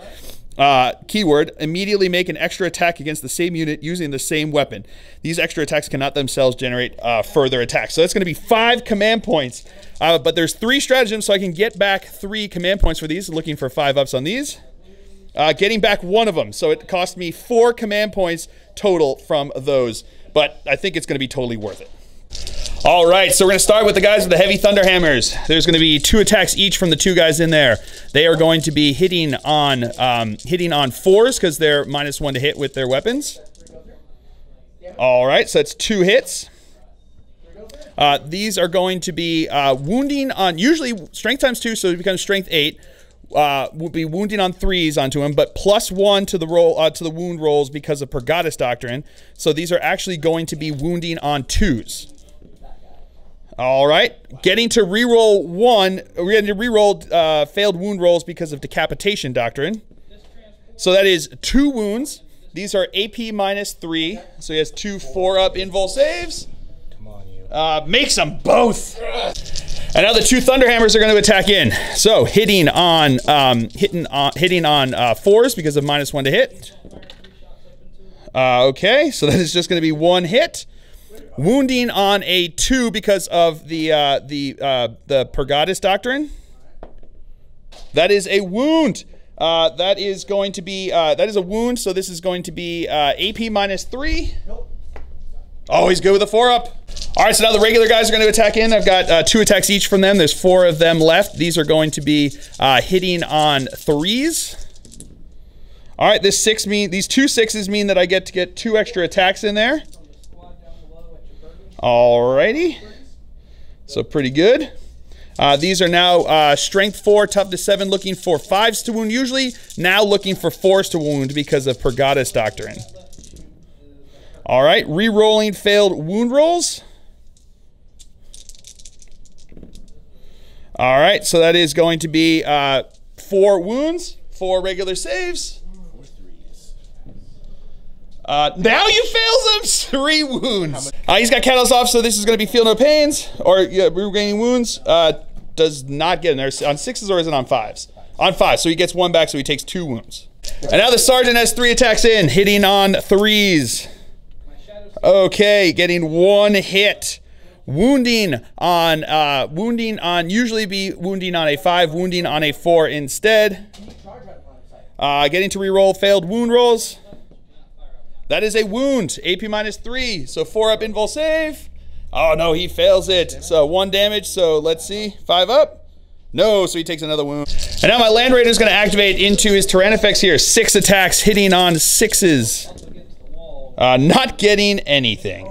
Keyword, immediately make an extra attack against the same unit using the same weapon. These extra attacks cannot themselves generate further attacks. So that's going to be 5 command points. But there's 3 stratagems, so I can get back 3 command points for these. Looking for 5-ups on these. Getting back 1 of them. So it cost me 4 command points total from those. But I think it's going to be totally worth it. All right, so we're going to start with the guys with the heavy thunder hammers. There's going to be 2 attacks each from the 2 guys in there. They are going to be hitting on 4s because they're -1 to hit with their weapons. All right, so that's 2 hits. These are going to be wounding on, usually strength times 2, so it becomes strength 8. Will be wounding on 3s onto him, but +1 to the roll to the wound rolls because of Purgatus Doctrine. So these are actually going to be wounding on 2s. All right, getting to reroll 1. We're going to reroll failed wound rolls because of Decapitation Doctrine. So that is 2 wounds. These are AP -3, so he has 2 4-up invul saves.
Come on, you.
Makes them both. And now the 2 Thunderhammers are going to attack in. So hitting on 4s because of -1 to hit. Okay, so that is just going to be 1 hit. Wounding on a 2 because of the Purgatus Doctrine. That is a wound. That is going to be that is a wound. So this is going to be AP -3. Oh, he's good with a 4-up. All right, so now the regular guys are going to attack in. I've got 2 attacks each from them. There's 4 of them left. These are going to be hitting on 3s. All right, these 2 6s mean that I get to get 2 extra attacks in there. Alrighty, so pretty good. These are now strength 4, toughness 7, looking for 5s to wound usually. Now looking for 4s to wound because of Purgatus Doctrine. All right, re-rolling failed wound rolls. All right, so that is going to be 4 wounds, 4 regular saves. Now you fails him 3 wounds. He's got Catalyst off, so this is going to be feel no pains or regaining wounds. Does not get in there on 6s, or is it on 5s? On 5, so he gets 1 back, so he takes 2 wounds. And now the Sergeant has 3 attacks in, hitting on 3s. Okay, getting 1 hit. Wounding on usually be wounding on a 5, wounding on a 4 instead. Getting to reroll failed wound rolls. That is a wound, AP -3, so 4-up invul save. Oh no, he fails it. So 1 damage, so let's see, 5 up. No, so he takes another wound. And now my Land Raider is going to activate into his Tyrannifex here. 6 attacks, hitting on 6s. Not getting anything.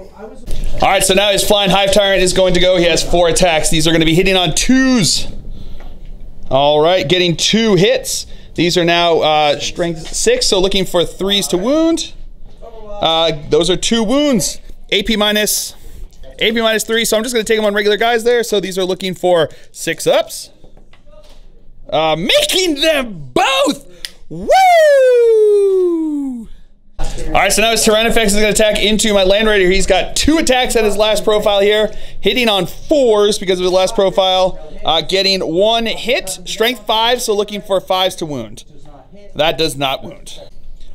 All right, so now his Flying Hive Tyrant is going to go. He has 4 attacks. These are going to be hitting on 2s. All right, getting 2 hits. These are now strength 6, so looking for 3s to wound. Those are 2 wounds. AP -3, so I'm just going to take them on regular guys there. So these are looking for 6 ups. Making them both! Woo! Alright, so now his Tyrannifex is going to attack into my Land Raider. He's got 2 attacks at his last profile here. Hitting on 4s because of his last profile. Getting 1 hit. Strength 5, so looking for 5s to wound. That does not wound.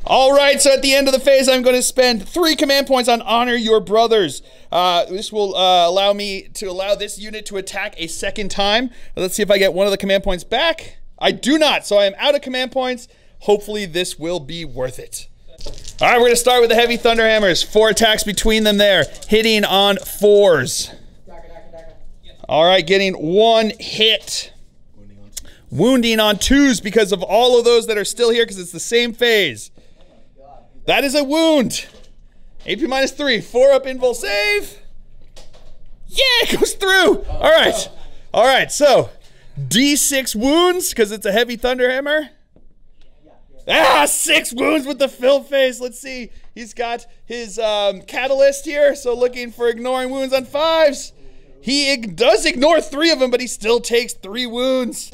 Alright, so at the end of the phase, I'm going to spend 3 command points on Honor Your Brothers. This will allow me to allow this unit to attack a 2nd time. Let's see if I get one of the command points back. I do not, so I am out of command points. Hopefully this will be worth it. Alright, we're going to start with the Heavy Thunderhammers. 4 attacks between them there, hitting on 4s. Alright, getting 1 hit. Wounding on 2s because of all of those that are still here because it's the same phase. That is a wound. AP -3, 4-up invul save. Yeah, it goes through. All right. All right, so D6 wounds because it's a Heavy Thunderhammer. 6 wounds with the fill phase. Let's see. He's got his catalyst here, so looking for ignoring wounds on 5s. He does ignore 3 of them, but he still takes 3 wounds.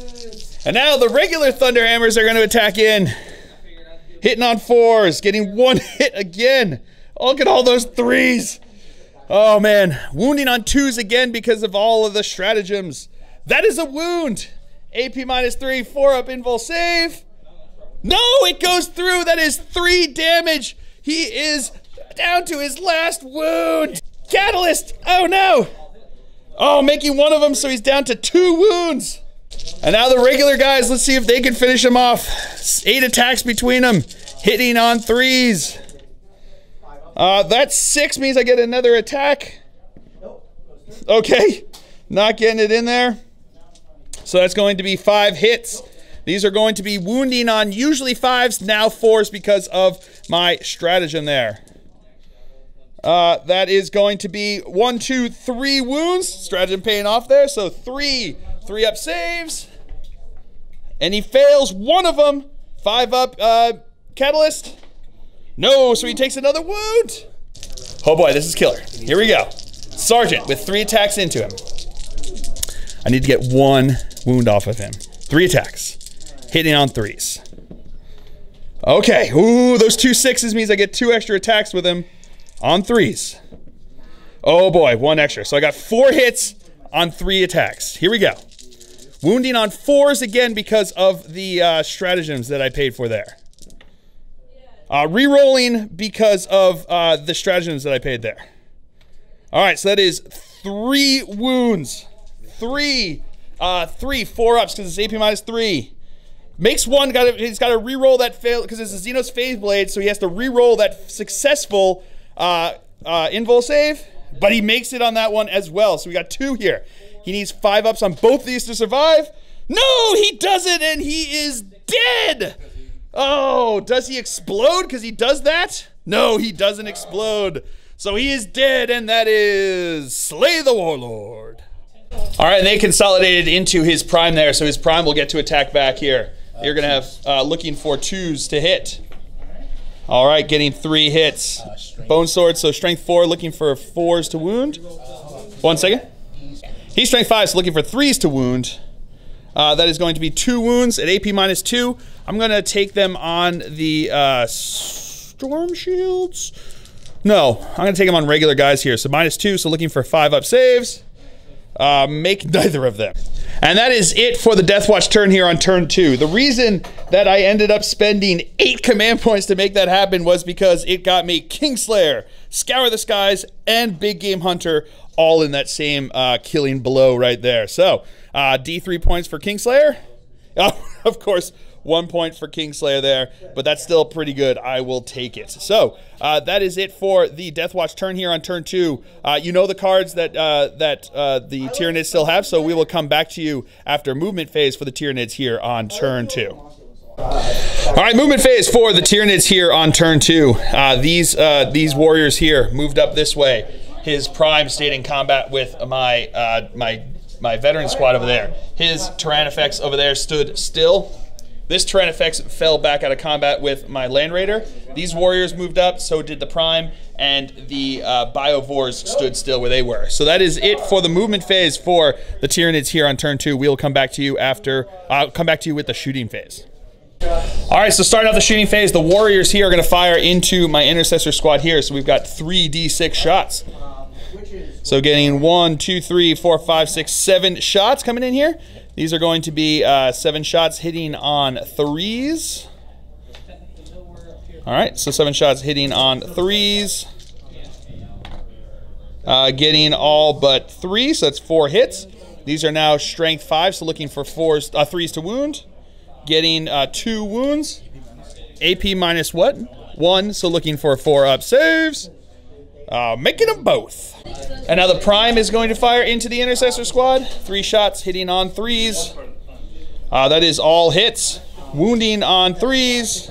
And now the regular Thunderhammers are going to attack in. Hitting on 4s, getting 1 hit again. Oh, look at all those 3s. Oh, man. Wounding on 2s again because of all of the stratagems. That is a wound. AP -3, 4-up invul save. No, it goes through. That is 3 damage. He is down to his last wound. Catalyst. Oh, no. Oh, making 1 of them, so he's down to 2 wounds. And now the regular guys, let's see if they can finish him off. 8 attacks between them, hitting on 3s. That 6 means I get another attack. Okay, not getting it in there. So that's going to be 5 hits. These are going to be wounding on usually 5s, now 4s because of my stratagem there. That is going to be 1, 2, 3 wounds. Stratagem paying off there. So 3 up saves. And he fails one of them. 5 up catalyst. No, so he takes another wound. Oh boy, this is killer. Here we go. Sergeant with 3 attacks into him. I need to get 1 wound off of him. 3 attacks. Hitting on 3s. Okay. Ooh, those 2 6s means I get 2 extra attacks with him on 3s. Oh boy, 1 extra. So I got 4 hits on 3 attacks. Here we go. Wounding on 4s again because of the stratagems that I paid for there. Re-rolling because of the stratagems that I paid there. All right, so that is 3 wounds. 3, 4 ups because it's AP minus 3. Makes 1, he's got to re-roll that fail because it's a Xenos Phase Blade, so he has to re-roll that successful invul save, but he makes it on that one as well. So we got 2 here. He needs 5 ups on both these to survive. No, he doesn't, and he is dead. Oh, does he explode because he does that? No, he doesn't explode. So he is dead, and that is Slay the Warlord. All right, and they consolidated into his prime there, so his prime will get to attack back here. You're going to have looking for 2s to hit. All right, getting 3 hits. Bone Sword, so strength 4, looking for 4s to wound. 1 second. He's strength 5, so looking for 3s to wound. That is going to be 2 wounds at AP minus 2. I'm going to take them on the Storm Shields. No, I'm going to take them on regular guys here. So minus 2, so looking for 5 up saves. Make neither of them. And that is it for the Deathwatch turn here on turn 2. The reason that I ended up spending 8 command points to make that happen was because it got me Kingslayer, Scour the Skies, and Big Game Hunter all in that same killing blow right there. So, D3 points for Kingslayer. Of course, 1 point for Kingslayer there, but that's still pretty good. I will take it. So that is it for the Deathwatch turn here on turn 2. You know the cards that the Tyranids still have, so we will come back to you after movement phase for the Tyranids here on turn 2. All right, movement phase for the Tyranids here on turn 2. These warriors here moved up this way. His prime stayed in combat with my my veteran squad over there. His Tyrannifex over there stood still. This Tyrannifex fell back out of combat with my Land Raider. These warriors moved up, so did the Prime, and the Biovores stood still where they were. So that is it for the movement phase for the Tyranids here on turn 2. We'll come back to you after, I'll come back to you with the shooting phase. All right, so starting off the shooting phase, the warriors here are going to fire into my intercessor squad here. So we've got 3d6 shots. So getting 1, 2, 3, 4, 5, 6, 7 shots coming in here. These are going to be 7 shots hitting on 3s. All right, so 7 shots hitting on 3s. Getting all but 3, so that's 4 hits. These are now strength 5, so looking for 3s to wound. Getting 2 wounds. AP minus what? 1, so looking for 4 up saves. Making them both. And now the Prime is going to fire into the Intercessor squad. 3 shots hitting on 3s. That is all hits. Wounding on 3s.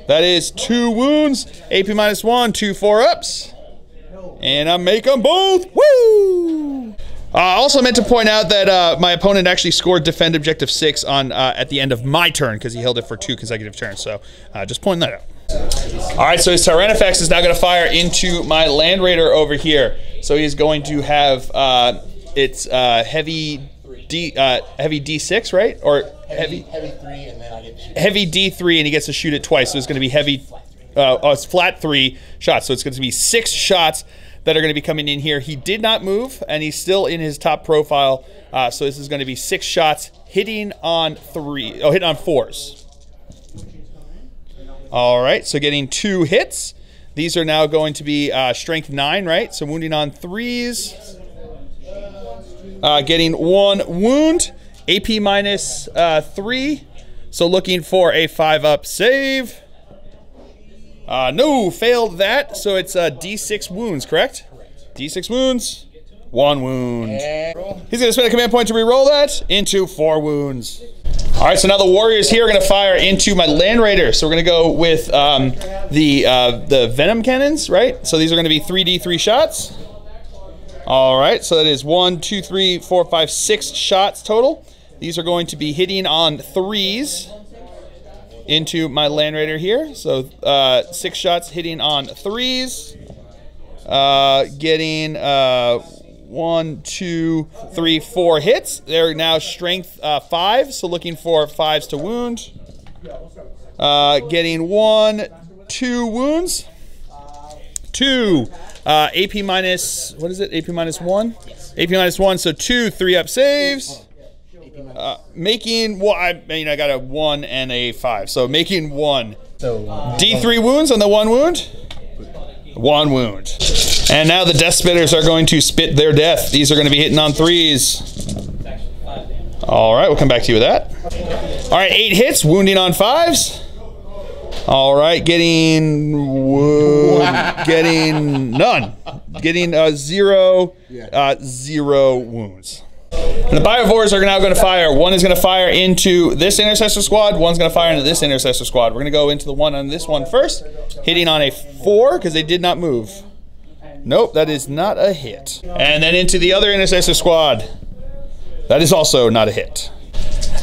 That is 2 wounds. AP minus 1, 2 4-ups. And I make them both. Woo! I also meant to point out that my opponent actually scored Defend Objective 6 on at the end of my turn because he held it for 2 consecutive turns. So just pointing that out. All right, so his Tyrannifex is now going to fire into my Land Raider over here. So he's going to have its heavy D6, right? Or heavy 3, and then I get to shoot. Heavy D3, and he gets to shoot it twice. So it's going to be heavy. It's flat 3 shots. So it's going to be 6 shots that are going to be coming in here. He did not move, and he's still in his top profile. So this is going to be 6 shots hitting on 4s. All right, so getting 2 hits. These are now going to be strength 9, right? So wounding on 3s. Getting 1 wound. AP minus 3. So looking for a 5-up save. No, failed that. So it's D6 wounds, correct? D6 wounds. 1 wound. He's going to spend a command point to re-roll that into 4 wounds. All right, so now the warriors here are going to fire into my land raider. So we're going to go with the Venom Cannons, right? So these are going to be 3d3 shots. All right, so that is 1, 2, 3, 4, 5, 6 shots total. These are going to be hitting on 3s into my land raider here. So 6 shots hitting on 3s. Getting 1, 2, 3, 4 hits. They're now strength 5, so looking for 5s to wound. Getting 1, 2 wounds. 2 AP minus, what is it? AP minus 1? Yes. AP minus 1, so 2 3-up saves. Making, well, I mean, I got a 1 and a 5, so making 1. D3 wounds on the 1 wound. 1 wound. And now the Death Spitters are going to spit their death. These are going to be hitting on 3s. All right, we'll come back to you with that. All right, 8 hits, wounding on 5s. All right, getting none. Getting 0 wounds. And the Biovores are now going to fire. One is going to fire into this Intercessor squad. One's going to fire into this Intercessor squad. We're going to go into the one on this one first, hitting on a 4 because they did not move. Nope, that is not a hit. And then into the other Intercessor squad. That is also not a hit.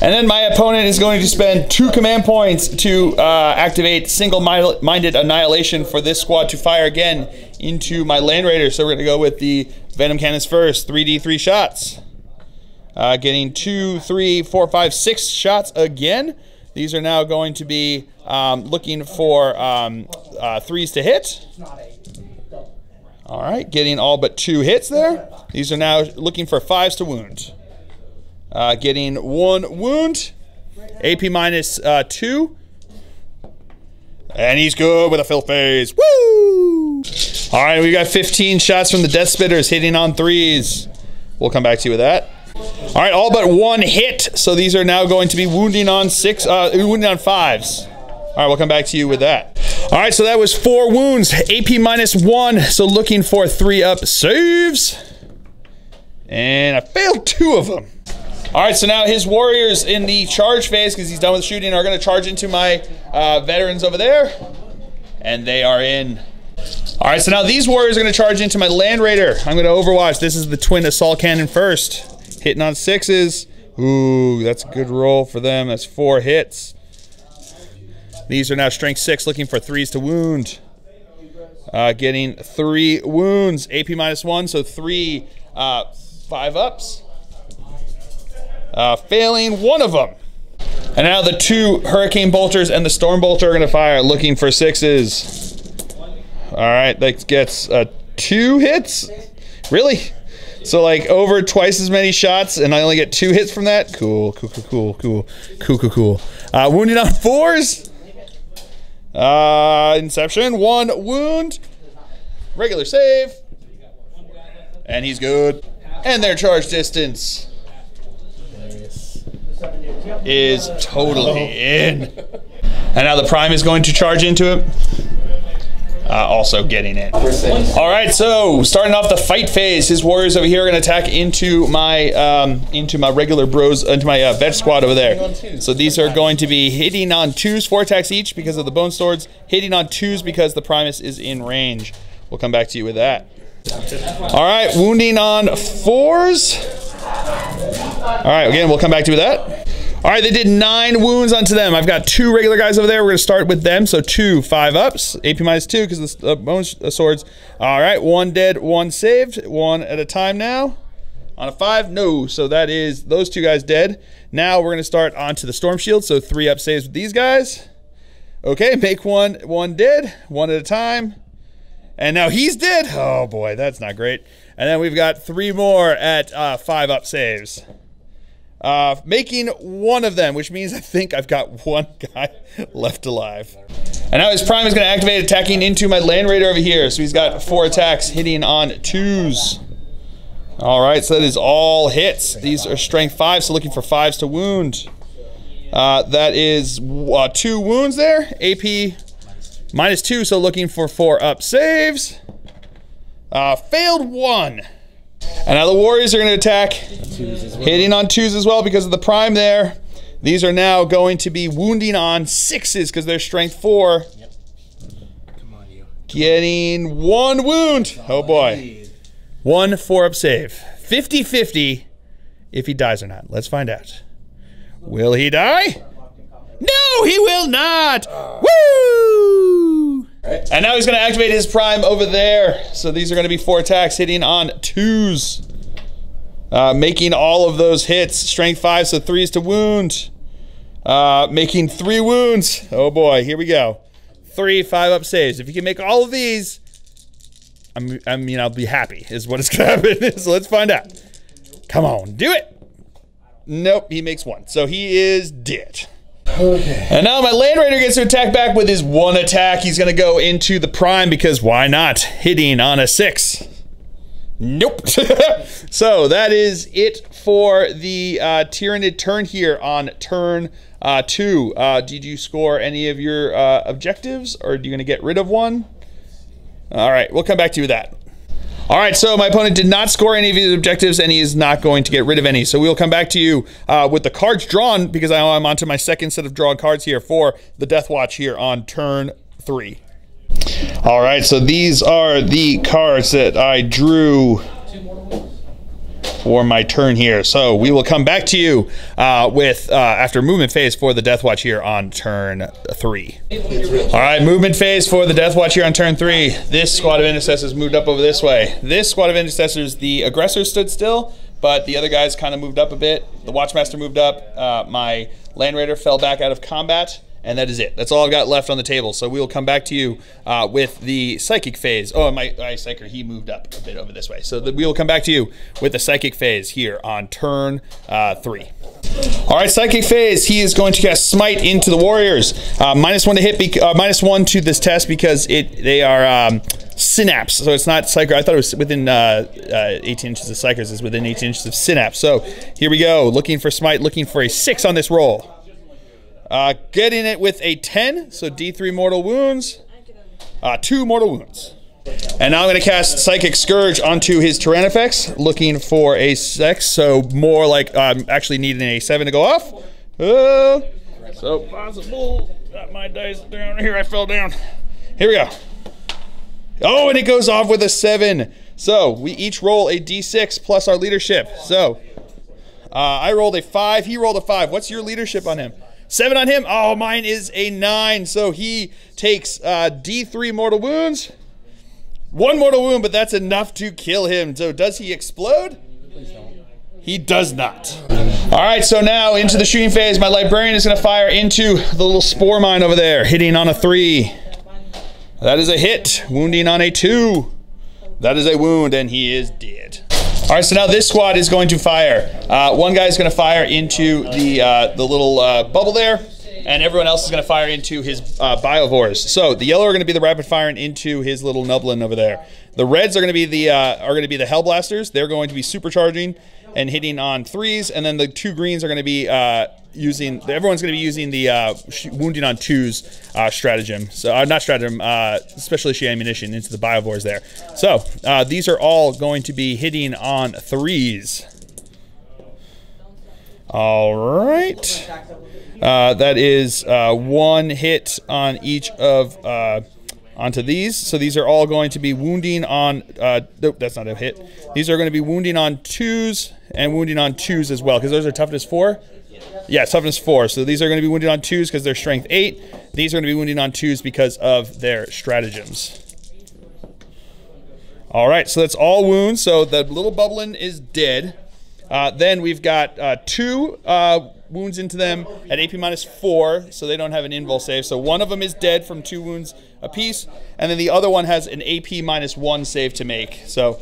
And then my opponent is going to spend 2 command points to activate single-minded annihilation for this squad to fire again into my Land Raider. So we're going to go with the Venom Cannons first. 3d3 shots. Getting 2, 3, 4, 5, 6 shots again. These are now going to be looking for 3s to hit. All right, getting all but 2 hits there. These are now looking for 5s to wound. Getting 1 wound. AP minus 2. And he's good with a Fill Phase. Woo! All right, we got 15 shots from the Death Spitters hitting on 3s. We'll come back to you with that. All right, all but 1 hit. So these are now going to be wounding on 5s. All right, we'll come back to you with that. All right, so that was 4 wounds, AP minus 1. So looking for 3-up saves. And I failed 2 of them. All right, so now his warriors in the charge phase, because he's done with shooting, are going to charge into my veterans over there. And they are in. All right, so now these warriors are going to charge into my Land Raider. I'm going to Overwatch. This is the twin assault cannon first. Hitting on 6s. Ooh, that's a good roll for them. That's 4 hits. These are now strength 6, looking for 3s to wound. Getting 3 wounds. AP minus 1, so 3 5-ups. Failing 1 of them. And now the 2 Hurricane Bolters and the Storm Bolter are going to fire, looking for 6s. All right, that gets 2 hits. Really? So like over twice as many shots, and I only get 2 hits from that? Cool, cool, cool, cool, cool, cool, cool, cool. Wounded on 4s. Inception, 1 wound. Regular save. And he's good. And their charge distance is totally in. And now the Prime is going to charge into it. Also getting it. All right, so starting off the fight phase, his warriors over here are going to attack into my regular bros, into my vet squad over there. So these are going to be hitting on 2s, 4 attacks each because of the Bone Swords, hitting on 2s because the Primus is in range. We'll come back to you with that. All right, wounding on 4s. All right, again, we'll come back to you with that. All right, they did 9 wounds onto them. I've got 2 regular guys over there. We're going to start with them. So 2 5-ups, AP minus 2 because the bone swords. All right, 1 dead, 1 saved. 1 at a time now. On a 5, no. So that is those 2 guys dead. Now we're going to start onto the Storm Shield. So 3-up saves with these guys. Okay, make 1 dead, 1 at a time. And now he's dead. Oh boy, that's not great. And then we've got 3 more at 5-up saves. Making 1 of them, which means I think I've got 1 guy left alive. And now his Prime is going to activate, attacking into my Land Raider over here. So he's got 4 attacks hitting on 2s. All right, so that is all hits. These are strength 5, so looking for 5s to wound. That is 2 wounds there. AP minus 2, so looking for 4-up saves. Failed 1. And now the warriors are going to attack, hitting on 2s as well because of the Prime there. These are now going to be wounding on 6s because they're strength 4.
Yep. Come on, you.
Getting 1 wound. Oh boy. 1 4-up save. 50-50 if he dies or not. Let's find out. Will he die? No, he will not. Woo! And now he's going to activate his prime over there. So these are going to be 4 attacks hitting on 2s. Making all of those hits. Strength 5, so 3s to wound. Making 3 wounds. Oh boy, here we go. 3 5-up saves. If you can make all of these, I'll be happy is what is going to happen. So let's find out. Come on, do it. Nope, he makes 1. So he is dead.
Okay.
And now my Land Raider gets to attack back with his 1 attack. He's going to go into the prime because why not? Hitting on a 6. Nope. So that is it for the Tyranid turn here on turn 2. Did you score any of your objectives, or are you going to get rid of one? All right, we'll come back to you with that. All right, so my opponent did not score any of his objectives, and he is not going to get rid of any. So we'll come back to you with the cards drawn, because I'm onto my second set of drawn cards here for the Deathwatch here on turn 3. All right, so these are the cards that I drew for my turn here. So we will come back to you with after movement phase for the Deathwatch here on turn 3. All right, movement phase for the Deathwatch here on turn 3. This squad of intercessors moved up over this way. This squad of intercessors, the aggressors stood still, but the other guys kind of moved up a bit. The Watchmaster moved up. My Land Raider fell back out of combat. And that is it. That's all I've got left on the table. So we will come back to you with the Psychic Phase. Oh, my Psyker, he moved up a bit over this way. So we will come back to you with the Psychic Phase here on turn 3. All right, Psychic Phase. He is going to cast Smite into the Warriors. -1 to hit, -1 to this test because they are Synapse. So it's not Psyker. I thought it was within 18 inches of Psykers. It's within 18 inches of Synapse. So here we go. Looking for Smite, looking for a 6 on this roll. Getting it with a 10, so D3 mortal wounds, 2 mortal wounds. And now I'm going to cast Psychic Scourge onto his Tyrannifex, looking for a 6, so more like actually needing a 7 to go off. So possible. Got my dice down here, I fell down. Here we go. Oh, and it goes off with a 7. So we each roll a D6 plus our leadership. So I rolled a 5, he rolled a 5. What's your leadership on him? 7 on him. Oh, mine is a 9. So he takes D3 mortal wounds. 1 mortal wound, but that's enough to kill him. So does he explode?
Please don't.
He does not. All right, so now into the shooting phase. My Librarian is going to fire into the little spore mine over there, hitting on a 3. That is a hit. Wounding on a 2. That is a wound, and he is dead. All right, so now this squad is going to fire. One guy is going to fire into the little bubble there, and everyone else is going to fire into his biovores. So the yellow are going to be the rapid firing into his little nublin over there. The reds are going to be the Hellblasters. They're going to be supercharging and hitting on 3s, and then the 2 greens are going to be everyone's going to be using the wounding on 2s stratagem. So not stratagem, special issue ammunition into the biovores there. So these are all going to be hitting on 3s. All right. That is 1 hit on each of onto these. So these are all going to be wounding on nope, that's not a hit. These are going to be wounding on 2s and wounding on 2s as well, because those are toughness 4. Yeah, toughness 4. So these are going to be wounded on 2s because they're strength 8. These are going to be wounded on 2s because of their stratagems. All right, so that's all wounds. So the little bubbling is dead. Then we've got 2 wounds into them at AP -4, so they don't have an invul save. So one of them is dead from 2 wounds apiece, and then the other one has an AP -1 save to make. So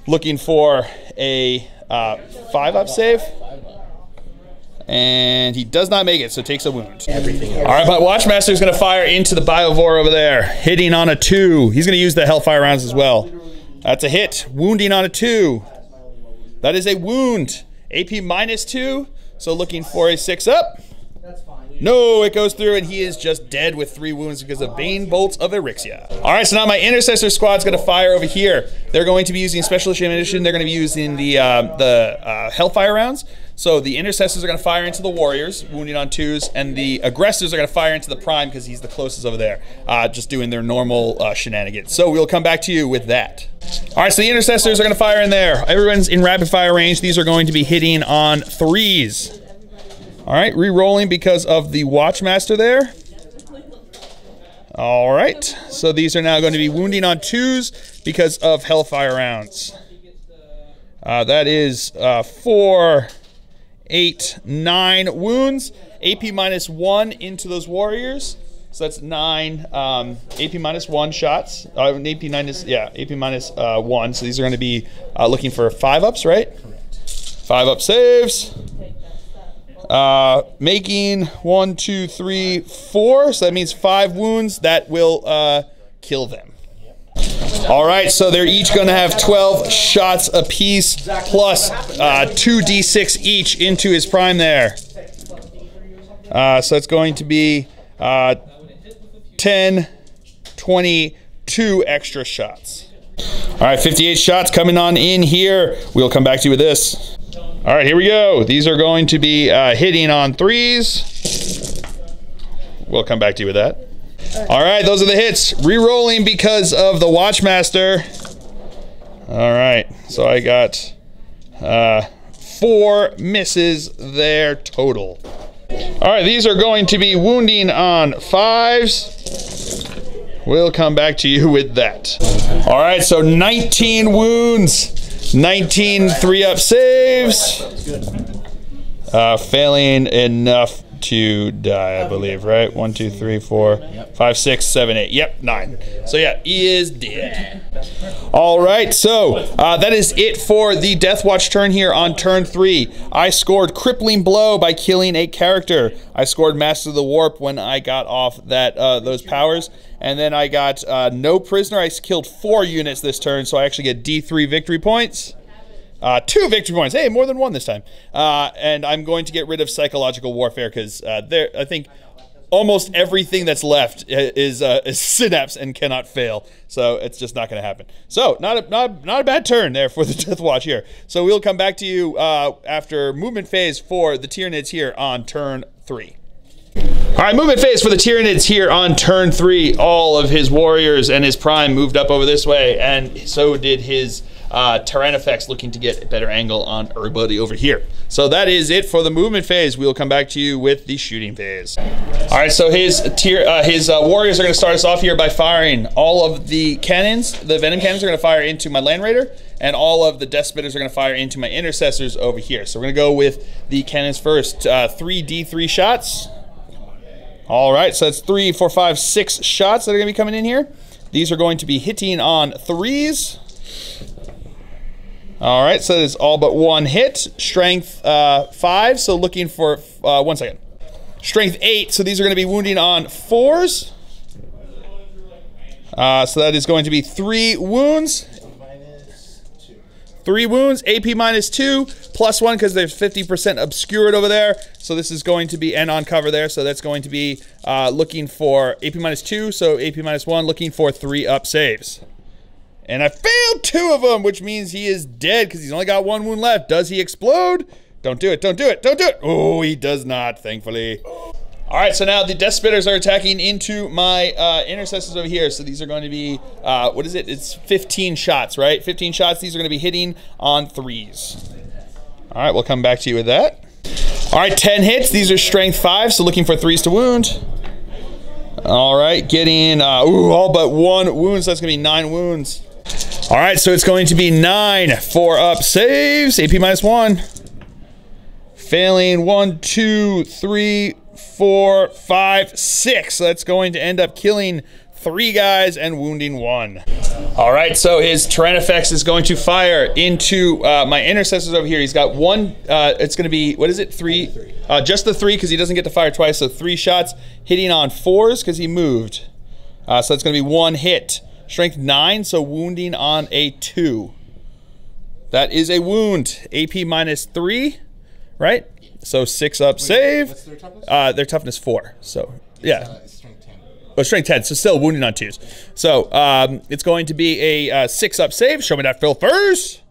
looking for a 5-up save. And he does not make it, so takes a wound. All right, but Watchmaster is going to fire into the biovore over there, hitting on a 2. He's going to use the Hellfire rounds as well. That's a hit. Wounding on a 2. That is a wound. AP -2, so looking for a 6-up. No, it goes through, and he is just dead with 3 wounds because of Bane Bolts of Erixia. All right, so now my Intercessor squad's going to fire over here. They're going to be using special issue ammunition. They're going to be using the Hellfire rounds. So the intercessors are going to fire into the warriors, wounding on 2s, and the aggressors are going to fire into the prime because he's the closest over there, just doing their normal shenanigans. So we'll come back to you with that. All right, so the intercessors are going to fire in there. Everyone's in rapid fire range. These are going to be hitting on 3s. All right, re-rolling because of the Watchmaster there. All right, so these are now going to be wounding on 2s because of Hellfire rounds. That is 4, 8, 9 wounds. AP -1 into those warriors. So that's 9 AP -1 shots. AP -1. So these are going to be looking for 5-ups, right?
Correct.
5-up saves. Making 1, 2, 3, 4. So that means 5 wounds. That will kill them. All right, so they're each going to have 12 shots apiece, plus 2d6 each into his prime there. So it's going to be 10, 22 extra shots. All right, 58 shots coming on in here. We'll come back to you with this. All right, here we go. These are going to be hitting on 3s. We'll come back to you with that. All right, those are the hits. Re-rolling because of the Watchmaster. All right, so I got 4 misses there total. All right, these are going to be wounding on 5s. We'll come back to you with that. All right, so 19 wounds, 19 3-up saves. Failing enough to die, I believe, right? 1, 2, 3, 4, 5, 6, 7, 8. Yep, 9. So yeah, he is dead. All right, so that is it for the Deathwatch turn here on turn 3. I scored Crippling Blow by killing a character. I scored Master of the Warp when I got off that those powers. And then I got no prisoner. I killed 4 units this turn, so I actually get D3 victory points. 2 victory points. Hey, more than 1 this time. And I'm going to get rid of psychological warfare because I think almost everything that's left is synapse and cannot fail. So it's just not going to happen. So not a bad turn there for the Deathwatch here. So we'll come back to you after movement phase for the Tyranids here on turn 3. All right, movement phase for the Tyranids here on turn 3. All of his warriors and his prime moved up over this way, and so did his Tyrannifex, looking to get a better angle on everybody over here. So that is it for the movement phase. We'll come back to you with the shooting phase. All right, so his warriors are going to start us off here by firing all of the cannons. The Venom Cannons are going to fire into my Land Raider, and all of the Death Spitters are going to fire into my Intercessors over here. So we're going to go with the cannons first. 3d3 shots. All right, so that's 3, 4, 5, 6 shots that are going to be coming in here. These are going to be hitting on 3s. All right, so there's all but 1 hit. Strength 5, so looking for, 1 second. Strength 8, so these are going to be wounding on 4s. So that is going to be 3 wounds. 3 wounds, AP -2, +1 because there's 50% obscured over there. So this is going to be, and on cover there, so that's going to be looking for AP -2, so AP -1, looking for 3-up saves. And I failed 2 of them, which means he is dead because he's only got 1 wound left. Does he explode? Don't do it, don't do it, don't do it. Oh, he does not, thankfully. All right, so now the Death Spitters are attacking into my Intercessors over here. So these are going to be, what is it? It's 15 shots, right? 15 shots. These are going to be hitting on 3s. All right, we'll come back to you with that. All right, 10 hits. These are strength 5, so looking for 3s to wound. All right, getting, all but 1 wound, so that's going to be 9 wounds. All right, so it's going to be 9 4-up saves, AP -1. Failing 1, 2, 3, 4, 5, 6. So that's going to end up killing 3 guys and wounding 1. All right, so his Tyrannifex is going to fire into my Intercessors over here. He's got 1, it's going to be, what is it, 3? Just the 3 because he doesn't get to fire twice, so 3 shots hitting on 4s because he moved. So that's going to be 1 hit. Strength 9, so wounding on a 2. That is a wound. AP -3, right? So 6-up save.
What's their toughness?
Their toughness 4. So yeah.
Strength 10.
Oh, strength 10. So still wounding on 2s. So it's going to be a 6-up save. Show me that fill first.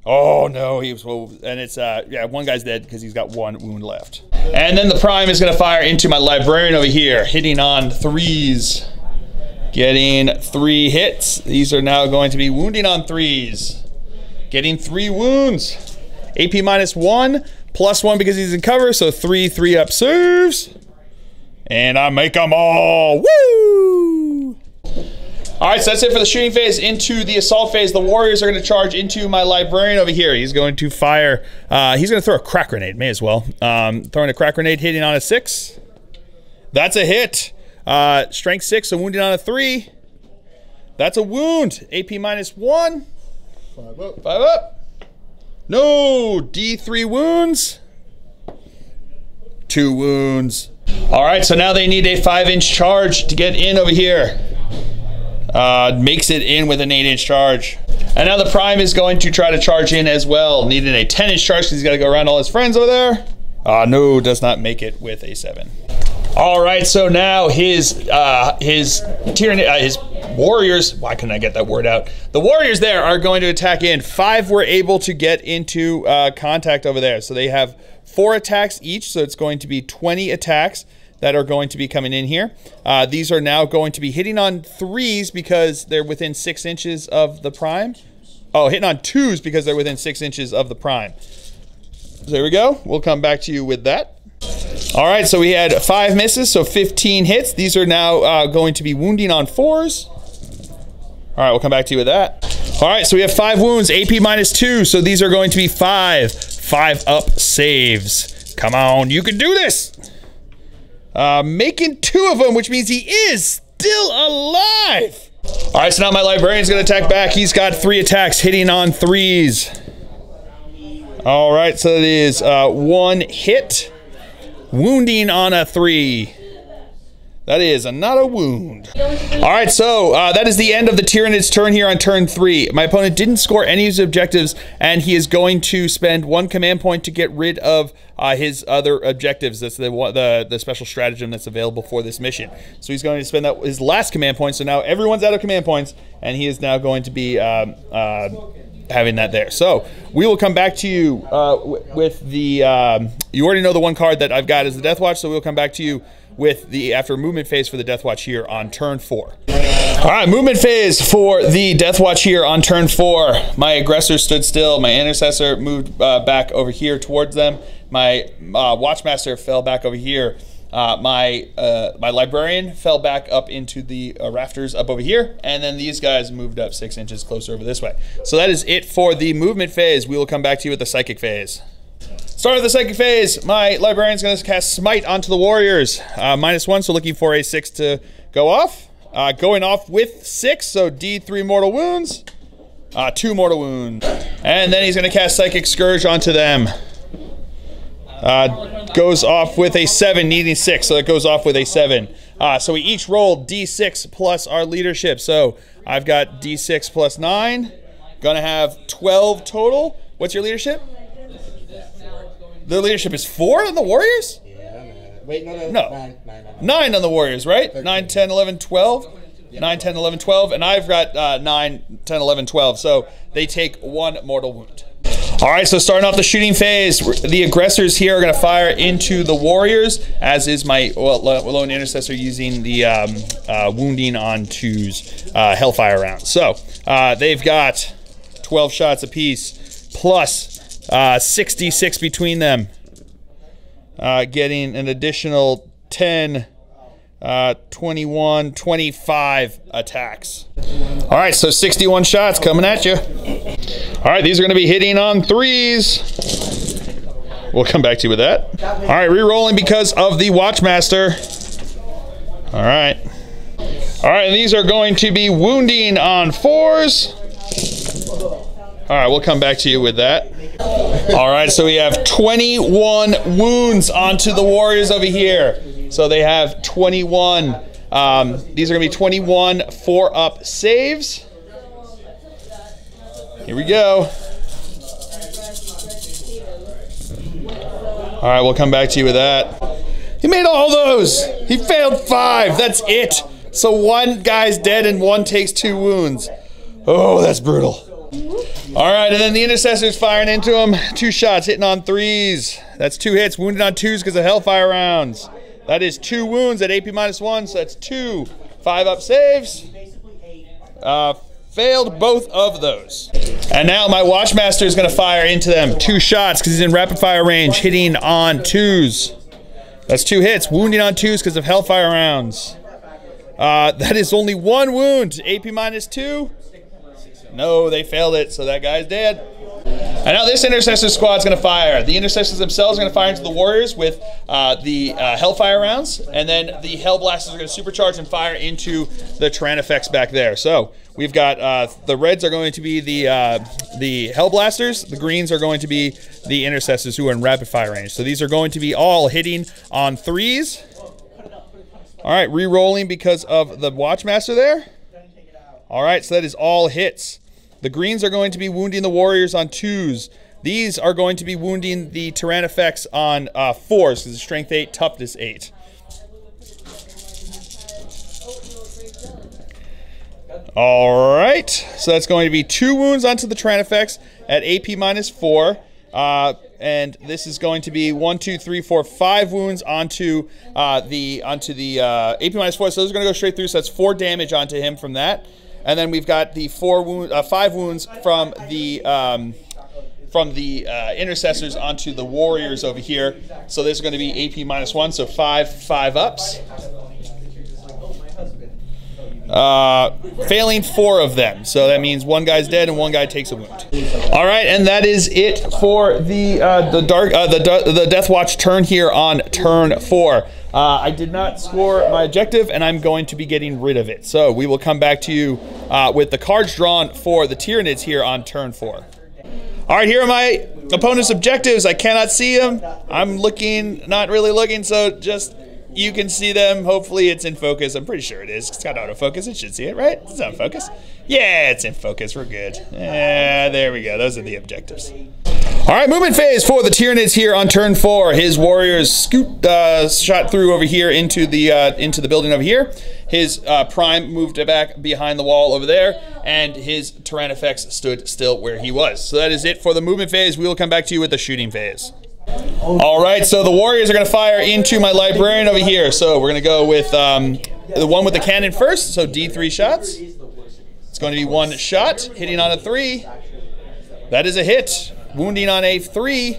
Oh no, he was, and it's yeah, one guy's dead because he's got one wound left. And then the prime is gonna fire into my librarian over here, hitting on 3s, getting 3 hits. These are now going to be wounding on 3s, getting 3 wounds. AP -1, +1 because he's in cover, so 3 3-up saves, and I make them all. Woo! All right, so that's it for the shooting phase. Into the assault phase, the warriors are going to charge into my librarian over here. He's going to fire, he's going to throw a crack grenade, may as well. Throwing a crack grenade, hitting on a 6. That's a hit. Strength 6, so wounding on a 3. That's a wound. AP -1.
5 up.
5 up. No, D3 wounds. 2 wounds. All right, so now they need a 5-inch charge to get in over here. Makes it in with an 8-inch charge. And now the prime is going to try to charge in as well, needing a 10-inch charge because he's got to go around all his friends over there. No, does not make it with a 7. All right, so now his warriors, why couldn't I get that word out? The warriors there are going to attack in. 5 were able to get into contact over there. So they have 4 attacks each, so it's going to be 20 attacks that are going to be coming in here. These are now going to be hitting on 3s because they're within 6 inches of the prime. Oh, hitting on 2s because they're within 6 inches of the prime. So there we go. We'll come back to you with that. All right, so we had 5 misses, so 15 hits. These are now going to be wounding on 4s. All right, we'll come back to you with that. All right, so we have 5 wounds, AP -2, so these are going to be 5-up saves. Come on, you can do this. Making 2 of them, which means he is still alive. All right, so now my librarian's gonna attack back. He's got 3 attacks, hitting on 3s. All right, so it is 1 hit, wounding on a 3. That is not a wound. All right, so that is the end of the Tyranid's turn here on turn 3. My opponent didn't score any of his objectives, and he is going to spend 1 command point to get rid of his other objectives. That's the special stratagem that's available for this mission. So he's going to spend his last command point. So now everyone's out of command points, and he is now going to be having that there. So we will come back to you with the, you already know the one card that I've got is the Deathwatch, so we'll come back to you with the after movement phase for the Deathwatch here on turn 4. All right, movement phase for the Deathwatch here on turn 4. My aggressor stood still. My intercessor moved back over here towards them. My watchmaster fell back over here. My librarian fell back up into the rafters up over here, and then these guys moved up 6 inches closer over this way. So that is it for the movement phase. We will come back to you with the psychic phase. Start of the psychic phase, my librarian's going to cast Smite onto the warriors. -1, so looking for a 6 to go off. Going off with 6, so D3 mortal wounds. 2 mortal wounds. And then he's going to cast Psychic Scourge onto them. Goes off with a 7, needing 6, so it goes off with a 7. So we each roll D6 plus our leadership. So I've got D6 plus 9. Gonna have 12 total. What's your leadership? Their leadership is 4 on the warriors?
Yeah, man. Wait, no.
9 on the warriors, right? 13. 9, 10, 11, 12. 9, 10, 11, 12. And I've got 9, 10, 11, 12. So they take 1 mortal wound. All right, so starting off the shooting phase, the aggressors here are going to fire into the warriors, as is my lone intercessor using the wounding on 2's Hellfire round. So they've got 12 shots apiece, plus 66 between them, getting an additional 10, 21, 25 attacks. All right, so 61 shots coming at you. All right, these are going to be hitting on 3s. We'll come back to you with that. All right, re-rolling because of the Watchmaster. All right. All right, and these are going to be wounding on 4s. All right, we'll come back to you with that. All right, so we have 21 wounds onto the warriors over here. So they have 21. These are going to be 21 4-up saves. Here we go. All right, we'll come back to you with that. He made all those. He failed 5. That's it. So 1 guy's dead and 1 takes 2 wounds. Oh, that's brutal. All right, and then the intercessor's firing into him. 2 shots, hitting on 3s. That's 2 hits, wounded on 2s because of Hellfire rounds. That is 2 wounds at AP -1, so that's 2 5-up saves. Failed both of those. And now my Watchmaster is going to fire into them. 2 shots because he's in rapid fire range, hitting on 2s. That's 2 hits, wounding on 2s because of Hellfire rounds. That is only 1 wound. AP -2. No, they failed it, so that guy's dead. And now this Intercessor squad's going to fire. The Intercessors themselves are going to fire into the Warriors with the Hellfire rounds, and then the Hellblasters are going to supercharge and fire into the Tyranids back there. So we've got the Reds are going to be the Hellblasters, the Greens are going to be the Intercessors who are in rapid fire range. So these are going to be all hitting on 3s. All right, re-rolling because of the Watchmaster there. All right, so that is all hits. The Greens are going to be wounding the Warriors on 2s. These are going to be wounding the Tyranids on 4s, because it's Strength 8, Toughness 8. All right, so that's going to be 2 wounds onto the Tyranids at AP -4. And this is going to be 1, 2, 3, 4, 5 wounds onto the AP -4. So those are going to go straight through. So that's 4 damage onto him from that. And then we've got the 5 wounds from the Intercessors onto the Warriors over here. So this is going to be AP -1. So 5 5-ups. Failing 4 of them, so that means 1 guy's dead and 1 guy takes a wound. All right, and that is it for the Deathwatch turn here on turn 4. I did not score my objective, and I'm going to be getting rid of it. So we will come back to you with the cards drawn for the Tyranids here on turn 4. All right, here are my opponent's objectives. I cannot see them. I'm looking, not really looking, so just. You can see them. Hopefully it's in focus. I'm pretty sure it is. It's got autofocus. It should see it, right? It's on focus. Yeah, it's in focus. We're good. Yeah, there we go. Those are the objectives. All right, movement phase for the Tyranids here on turn 4. His Warriors shot through over here into the building over here. His Prime moved back behind the wall over there, and his Tyranids stood still where he was. So that is it for the movement phase. We will come back to you with the shooting phase. All right, so the Warriors are going to fire into my Librarian over here. So we're going to go with the one with the cannon first, so D3 shots. It's going to be 1 shot, hitting on a 3. That is a hit. Wounding on a 3.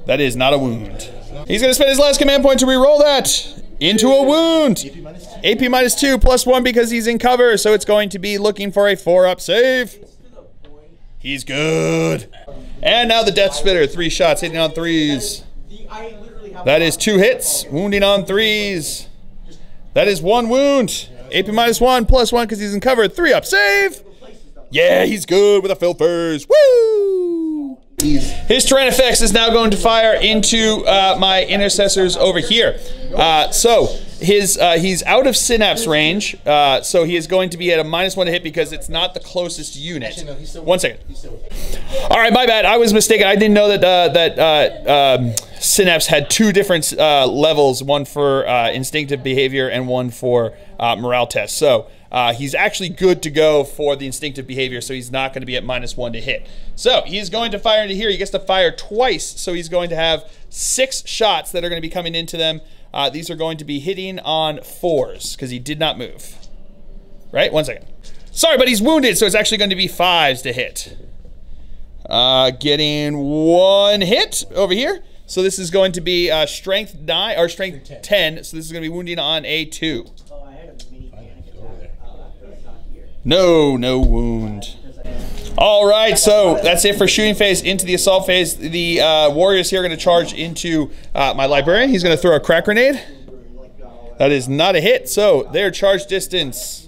That is not a wound. He's going to spend his last command point to re-roll that into a wound. AP -2 +1 because he's in cover, so it's going to be looking for a 4-up save. He's good. And now the Death Spitter, 3 shots, hitting on 3s. That is 2 hits, wounding on 3s. That is 1 wound. AP -1 +1 because he's in cover, 3-up save. Yeah, he's good with a Filthers. Woo! His Tyranids is now going to fire into my Intercessors over here. So he's out of Synapse range, so he is going to be at a -1 to hit because it's not the closest unit.
Actually, no, he's still
1 second. All right, my bad. I was mistaken. I didn't know that Synapse had 2 different levels, one for instinctive behavior and one for morale test. So he's actually good to go for the instinctive behavior, so he's not going to be at -1 to hit. So he's going to fire into here. He gets to fire twice, so he's going to have 6 shots that are going to be coming into them. These are going to be hitting on 4s because he did not move. Right? 1 second. Sorry, but he's wounded, so it's actually going to be 5s to hit. Getting 1 hit over here. So this is going to be strength 9 or strength 10. So this is going to be wounding on a 2. No wound. All right, so that's it for shooting phase. Into the assault phase, the Warriors here are going to charge into my Librarian. He's going to throw a crack grenade. That is not a hit, so their charge distance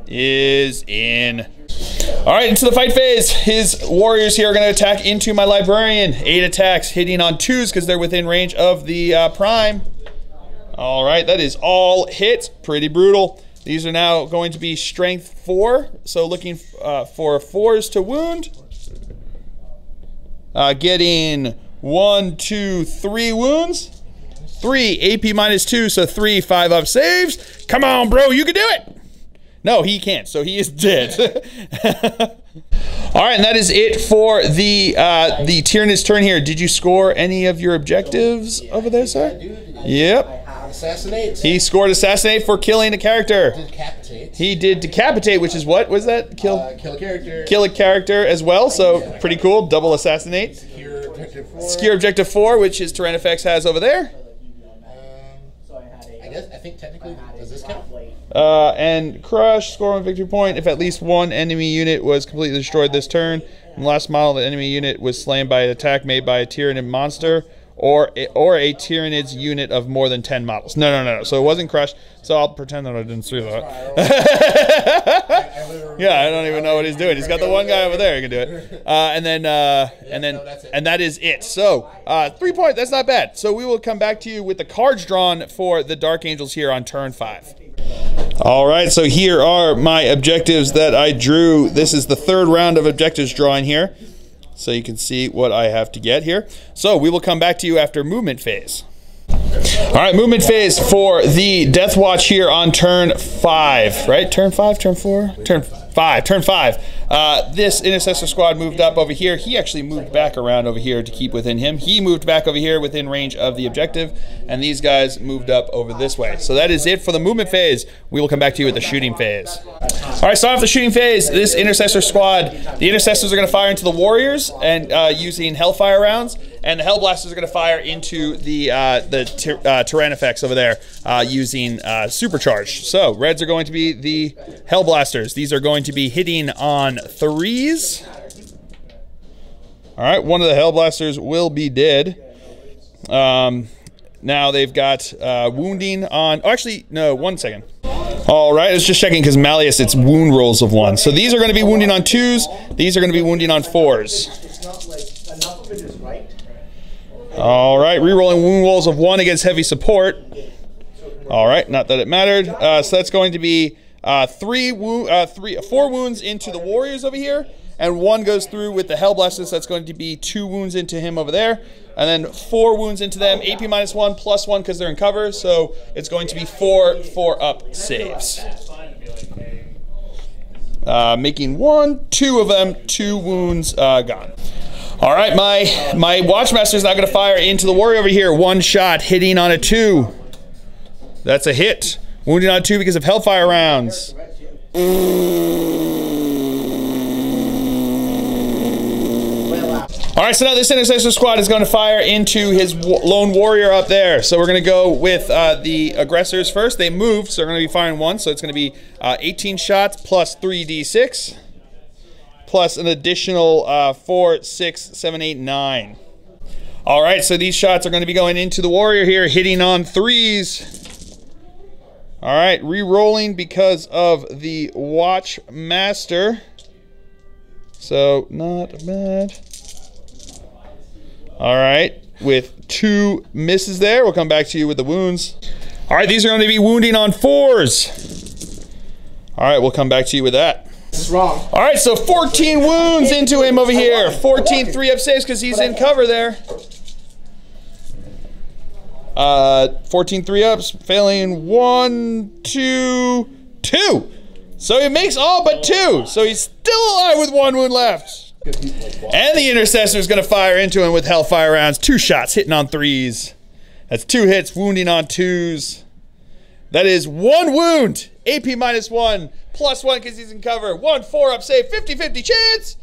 is in. All right, into the fight phase. His Warriors here are going to attack into my Librarian. 8 attacks, hitting on 2s because they're within range of the Prime. All right, that is all hits. Pretty brutal. These are now going to be strength 4, so looking for 4s to wound. Getting 1, 2, 3 wounds. 3 AP -2, so 3 5-up saves. Come on, bro, you can do it. No, he can't. So he is dead. All right, and that is it for the Tyranids turn here. Did you score any of your objectives over there, sir? Yep.
Assassinate.
He scored assassinate for killing a character.
Decapitate.
He did decapitate, which is what was that? Kill
a character.
Kill a character as well. So pretty cool. Double assassinate.
Secure objective 4.
Secure objective 4, which his Tyrannifex has over there.
I think technically, does this count?
And crush, score 1 victory point if at least one enemy unit was completely destroyed this turn. And the last model of the enemy unit was slain by an attack made by a Tyranid monster or a Tyranids unit of more than 10 models. No. So it wasn't crushed. So I'll pretend that I didn't see that. Yeah, I don't even know what he's doing. He's got the one guy over there who can do it. And that is it. So 3 points. That's not bad. So we will come back to you with the cards drawn for the Dark Angels here on turn 5. All right, so here are my objectives that I drew. This is the 3rd round of objectives drawing here. So you can see what I have to get here. So we will come back to you after movement phase. All right, movement phase for the Deathwatch here on turn 5, right? Turn 5, turn 4? Turn 5. This Intercessor squad moved up over here. He actually moved back around over here to keep within him. He moved back over here within range of the objective, and these guys moved up over this way. So that is it for the movement phase. We will come back to you with the shooting phase. All right, starting off the shooting phase, this Intercessor squad, the Intercessors are going to fire into the Warriors and using Hellfire rounds, and the Hellblasters are going to fire into the Tyrannifex over there using Supercharged. So Reds are going to be the Hellblasters. These are going to be hitting on 3s. All right, one of the Hellblasters will be dead. Now they've got wounding on... Oh, actually, no, 1 second. All right, it's just checking because Malleus, it's wound rolls of 1. So these are going to be wounding on 2s. These are going to be wounding on 4s. All right, re-rolling wound rolls of 1 against heavy support. All right, not that it mattered. So that's going to be 4 wounds into the Warriors over here, and 1 goes through with the Hellblasters. That's going to be 2 wounds into him over there, and then 4 wounds into them. AP -1 plus 1 because they're in cover, so it's going to be 4 4-up saves. Making 2 of them, 2 wounds gone. All right, my Watchmaster is now going to fire into the Warrior over here. 1 shot, hitting on a 2. That's a hit. Wounded on 2 because of Hellfire rounds. All right, so now this Intercessor squad is going to fire into his lone warrior up there. So we're going to go with the aggressors first. They moved, so they're going to be firing 1. So it's going to be 18 shots plus 3d6. Plus an additional 4, 6, 7, 8, 9. All right, so these shots are going to be going into the warrior here, hitting on 3s. All right, re-rolling because of the Watchmaster. So not bad. All right, with 2 misses there. We'll come back to you with the wounds. All right, these are going to be wounding on 4s. All right, we'll come back to you with that.
This is wrong.
All right, so 14 wounds into him over here. 14 3-up saves because he's in cover there. 14 3-ups, failing 1, 2, 2. So he makes all but 2. So he's still alive with 1 wound left. And the Intercessor is going to fire into him with Hellfire rounds. 2 shots, hitting on 3s. That's 2 hits, wounding on 2s. That is 1 wound. AP -1, plus 1 because he's in cover. 1 4-up save, 50-50 chance.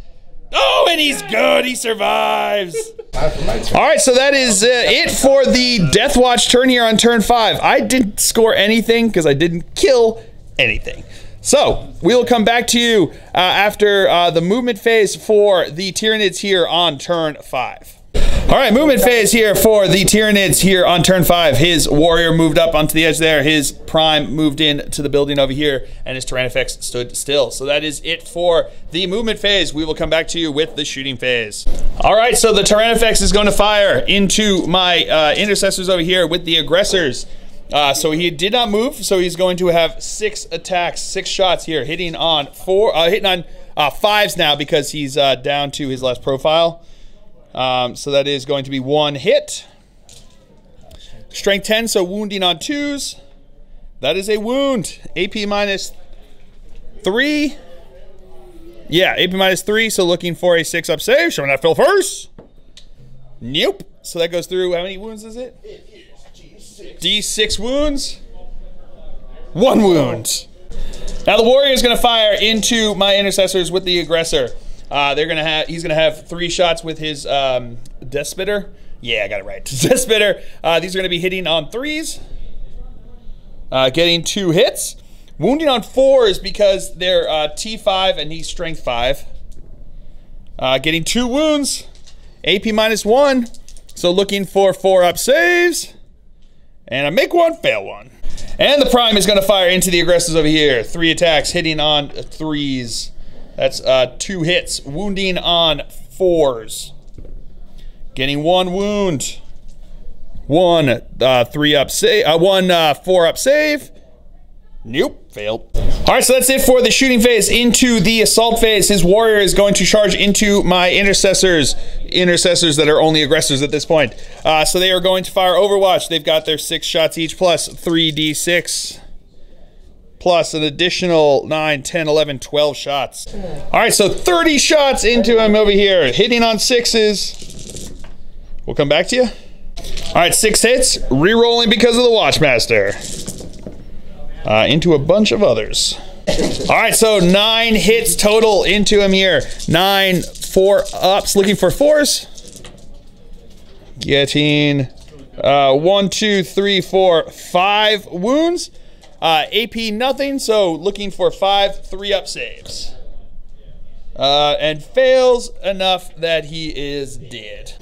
Oh, and he's good. He survives. All right, so that is it for the Deathwatch turn here on turn 5. I didn't score anything because I didn't kill anything. So we will come back to you after the movement phase for the Tyranids here on turn 5. All right, movement phase here for the Tyranids here on turn 5. His warrior moved up onto the edge there. His prime moved in to the building over here, and his Tyrannifex stood still. So that is it for the movement phase. We will come back to you with the shooting phase. All right, so the Tyrannifex is going to fire into my Intercessors over here with the aggressors. So he did not move, so he's going to have 6 attacks, 6 shots here, hitting on 5s now because he's down to his last profile. So that is going to be 1 hit. Strength 10, so wounding on 2s. That is a wound. AP 3. Yeah, AP minus 3, so looking for a 6 up save. Showing that Phil first. Nope. So that goes through, how many wounds is it? D6 wounds. 1 wound. Now the warrior is going to fire into my intercessors with the aggressor. He's gonna have 3 shots with his Death Spitter. Yeah, I got it right. Death Spitter. These are gonna be hitting on 3s, getting 2 hits, wounding on 4s because they're T5 and he's Strength 5. Getting 2 wounds, AP minus 1. So looking for 4 up saves, and I make 1, fail 1. And the prime is gonna fire into the aggressors over here. 3 attacks, hitting on 3s. That's 2 hits, wounding on 4s. Getting 1 wound. 1 3 up save. 1 4 up save. Nope, failed. All right, so that's it for the shooting phase. Into the assault phase, his warrior is going to charge into my intercessors that are only aggressors at this point. So they are going to fire Overwatch. They've got their 6 shots each plus 3d6. Plus an additional 9, 10, 11, 12 shots. All right, so 30 shots into him over here. Hitting on 6s. We'll come back to you. All right, 6 hits. Re-rolling because of the Watchmaster. Into a bunch of others. All right, so 9 hits total into him here. 9 4 ups, looking for 4s. Getting 1, 2, 3, 4, 5 wounds. AP nothing, so looking for 5 3 up saves. And fails enough that he is dead.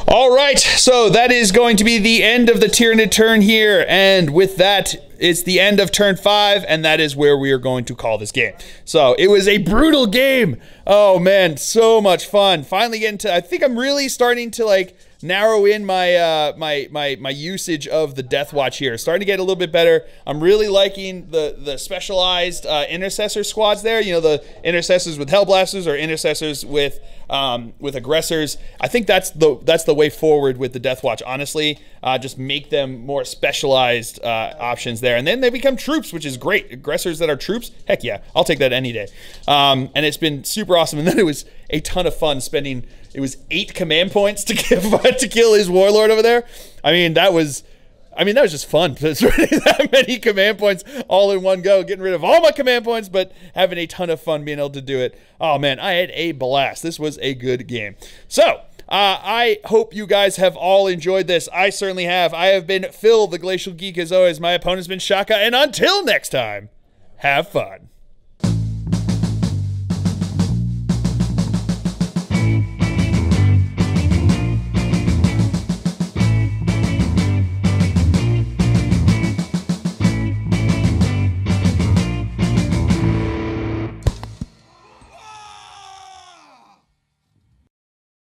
All right, so that is going to be the end of the Tyranid turn here, and with that, it's the end of turn 5, and that is where we are going to call this game. So it was a brutal game. Oh man, so much fun. Finally getting to, I think I'm really starting to like narrow in my my usage of the Deathwatch here. Starting to get a little bit better. I'm really liking the specialized intercessor squads there. You know, the intercessors with Hellblasters or intercessors with aggressors. I think that's the way forward with the Deathwatch. Honestly, just make them more specialized options there, and then they become troops, which is great. Aggressors that are troops, heck yeah, I'll take that any day. And it's been super awesome. And then it was a ton of fun spending. It was 8 command points to kill his warlord over there. I mean, that was just fun. Spending that many command points all in one go, getting rid of all my command points, but having a ton of fun being able to do it. Oh man, I had a blast. This was a good game. So, I hope you guys have all enjoyed this. I certainly have. I have been Phil, the Glacial Geek, as always. My opponent's been Shaka, and until next time, have fun.